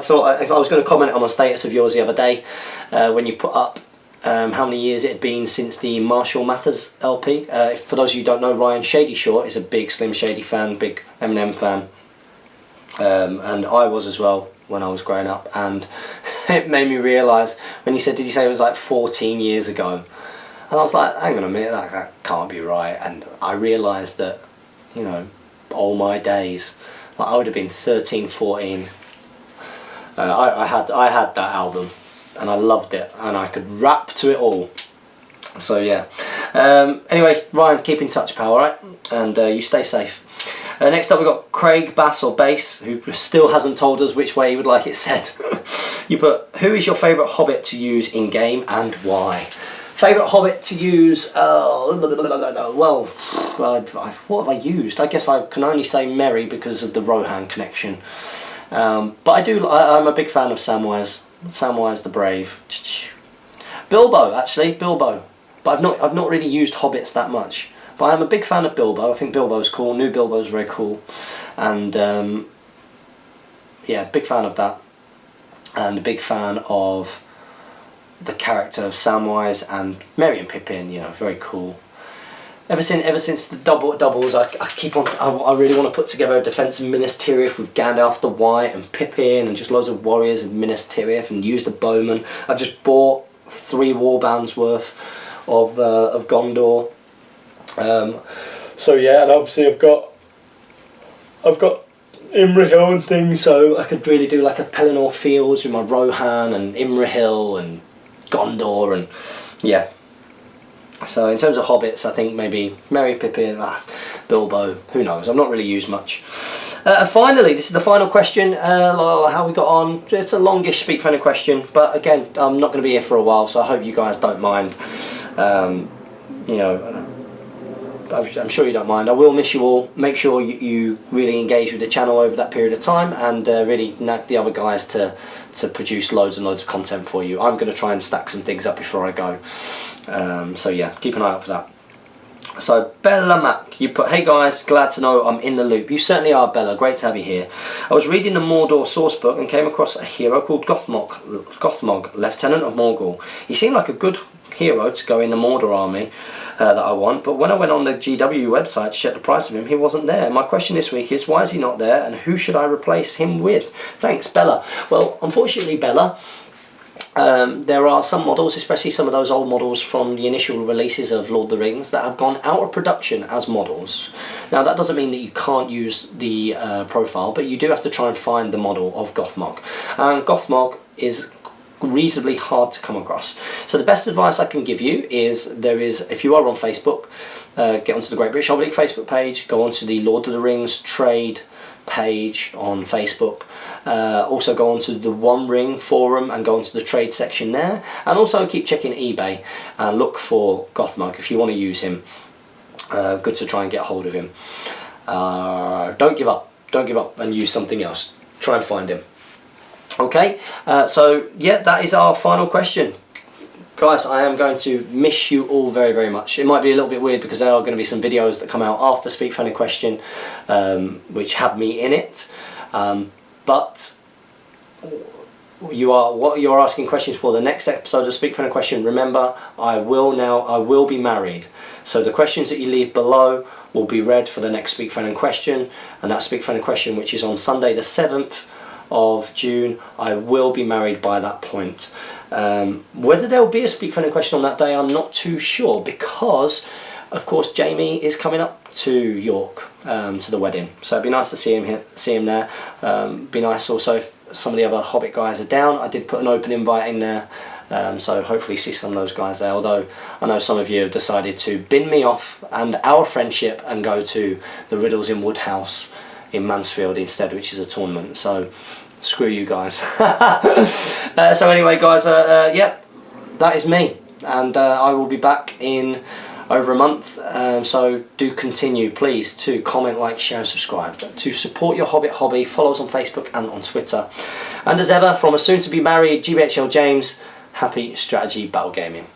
thought if I was going to comment on a status of yours the other day, when you put up how many years it had been since the Marshall Mathers LP. For those of you who don't know, Ryan Shady Shaw is a big Slim Shady fan, big Eminem fan, and I was as well when I was growing up, and it made me realise when you said, did you say it was like 14 years ago? And I was like, hang on a minute, that can't be right. And I realised that, all my days, like I would have been 13, 14. I had that album, and I loved it, and I could rap to it all. So yeah. Anyway, Ryan, keep in touch, pal, alright? And you stay safe. Next up we've got Craig Bass or Bass, who still hasn't told us which way he would like it said. You put, who is your favourite Hobbit to use in game and why? Favourite Hobbit to use, well, what have I used? I guess I can only say Merry because of the Rohan connection. But I'm a big fan of Samwise the Brave. Bilbo, actually, Bilbo. But I've not really used Hobbits that much. But I'm a big fan of Bilbo. I think Bilbo's cool. New Bilbo's very cool, and yeah, big fan of that, and a big fan of the character of Samwise and Merry and Pippin. Very cool. Ever since the doubles, I really want to put together a defensive Minas Tirith with Gandalf the White and Pippin and just loads of warriors in Minas Tirith, and use the bowman. I've just bought 3 warbands worth of Gondor. So yeah, and obviously I've got Imrahil and things, so I could really do like a Pelennor Fields with my Rohan and Imrahil and Gondor, and yeah, So in terms of hobbits, I think maybe Merry, Pippin, Bilbo, who knows, I've not really used much. And finally, this is the final question, how we got on. It's a longish Speak Friendly question, but again, I'm not going to be here for a while, so I hope you guys don't mind. You know, I'm sure you don't mind. I will miss you all. Make sure you really engage with the channel over that period of time, and really nag the other guys to produce loads and loads of content for you. I'm going to try and stack some things up before I go. So yeah, keep an eye out for that. So Bella Mac, you put, hey guys, glad to know I'm in the loop. You certainly are, Bella, great to have you here. I was reading the Mordor source book and came across a hero called Gothmog, Lieutenant of Morgul. He seemed like a good hero to go in the Mordor army that I want, but when I went on the GW website to check the price of him, he wasn't there. My question this week is, why is he not there, and who should I replace him with? Thanks, Bella. Well, unfortunately, Bella, there are some models, especially some of those old models from the initial releases of Lord of the Rings, that have gone out of production as models. Now that doesn't mean that you can't use the profile, but you do have to try and find the model of Gothmog. And Gothmog is reasonably hard to come across. So the best advice I can give you is, if you are on Facebook, get onto the Great British Hobby League Facebook page, go onto the Lord of the Rings trade page on Facebook, also go onto the One Ring forum and go onto the trade section there, and also keep checking eBay and look for Gothmog if you want to use him. Good to try and get hold of him. Don't give up and use something else. Try and find him. Okay, so yeah, that is our final question. Guys, I am going to miss you all very, very much. It might be a little bit weird because there are going to be some videos that come out after Speak Friendly Question which have me in it, but what you're asking questions for the next episode of Speak Friendly Question. Remember, I will be married, so the questions that you leave below will be read for the next Speak Friendly Question, and that Speak Friendly Question, which is on Sunday the 7th of June, I will be married by that point. Whether there will be a Speak Friendly Question on that day, I'm not too sure, because of course Jamie is coming up to York to the wedding, so it'd be nice to see him there. Be nice also if some of the other Hobbit guys are down. I did put an open invite in there, so hopefully see some of those guys there, although I know some of you have decided to bin me off and our friendship and go to the Riddles in Wood house in Mansfield instead, which is a tournament, so screw you guys. So anyway guys, yep, that is me, and I will be back in over a month, so do continue please to comment, like, share and subscribe to support your Hobbit hobby. Follow us on Facebook and on Twitter, and as ever, from a soon to be married GBHL James, happy strategy battle gaming.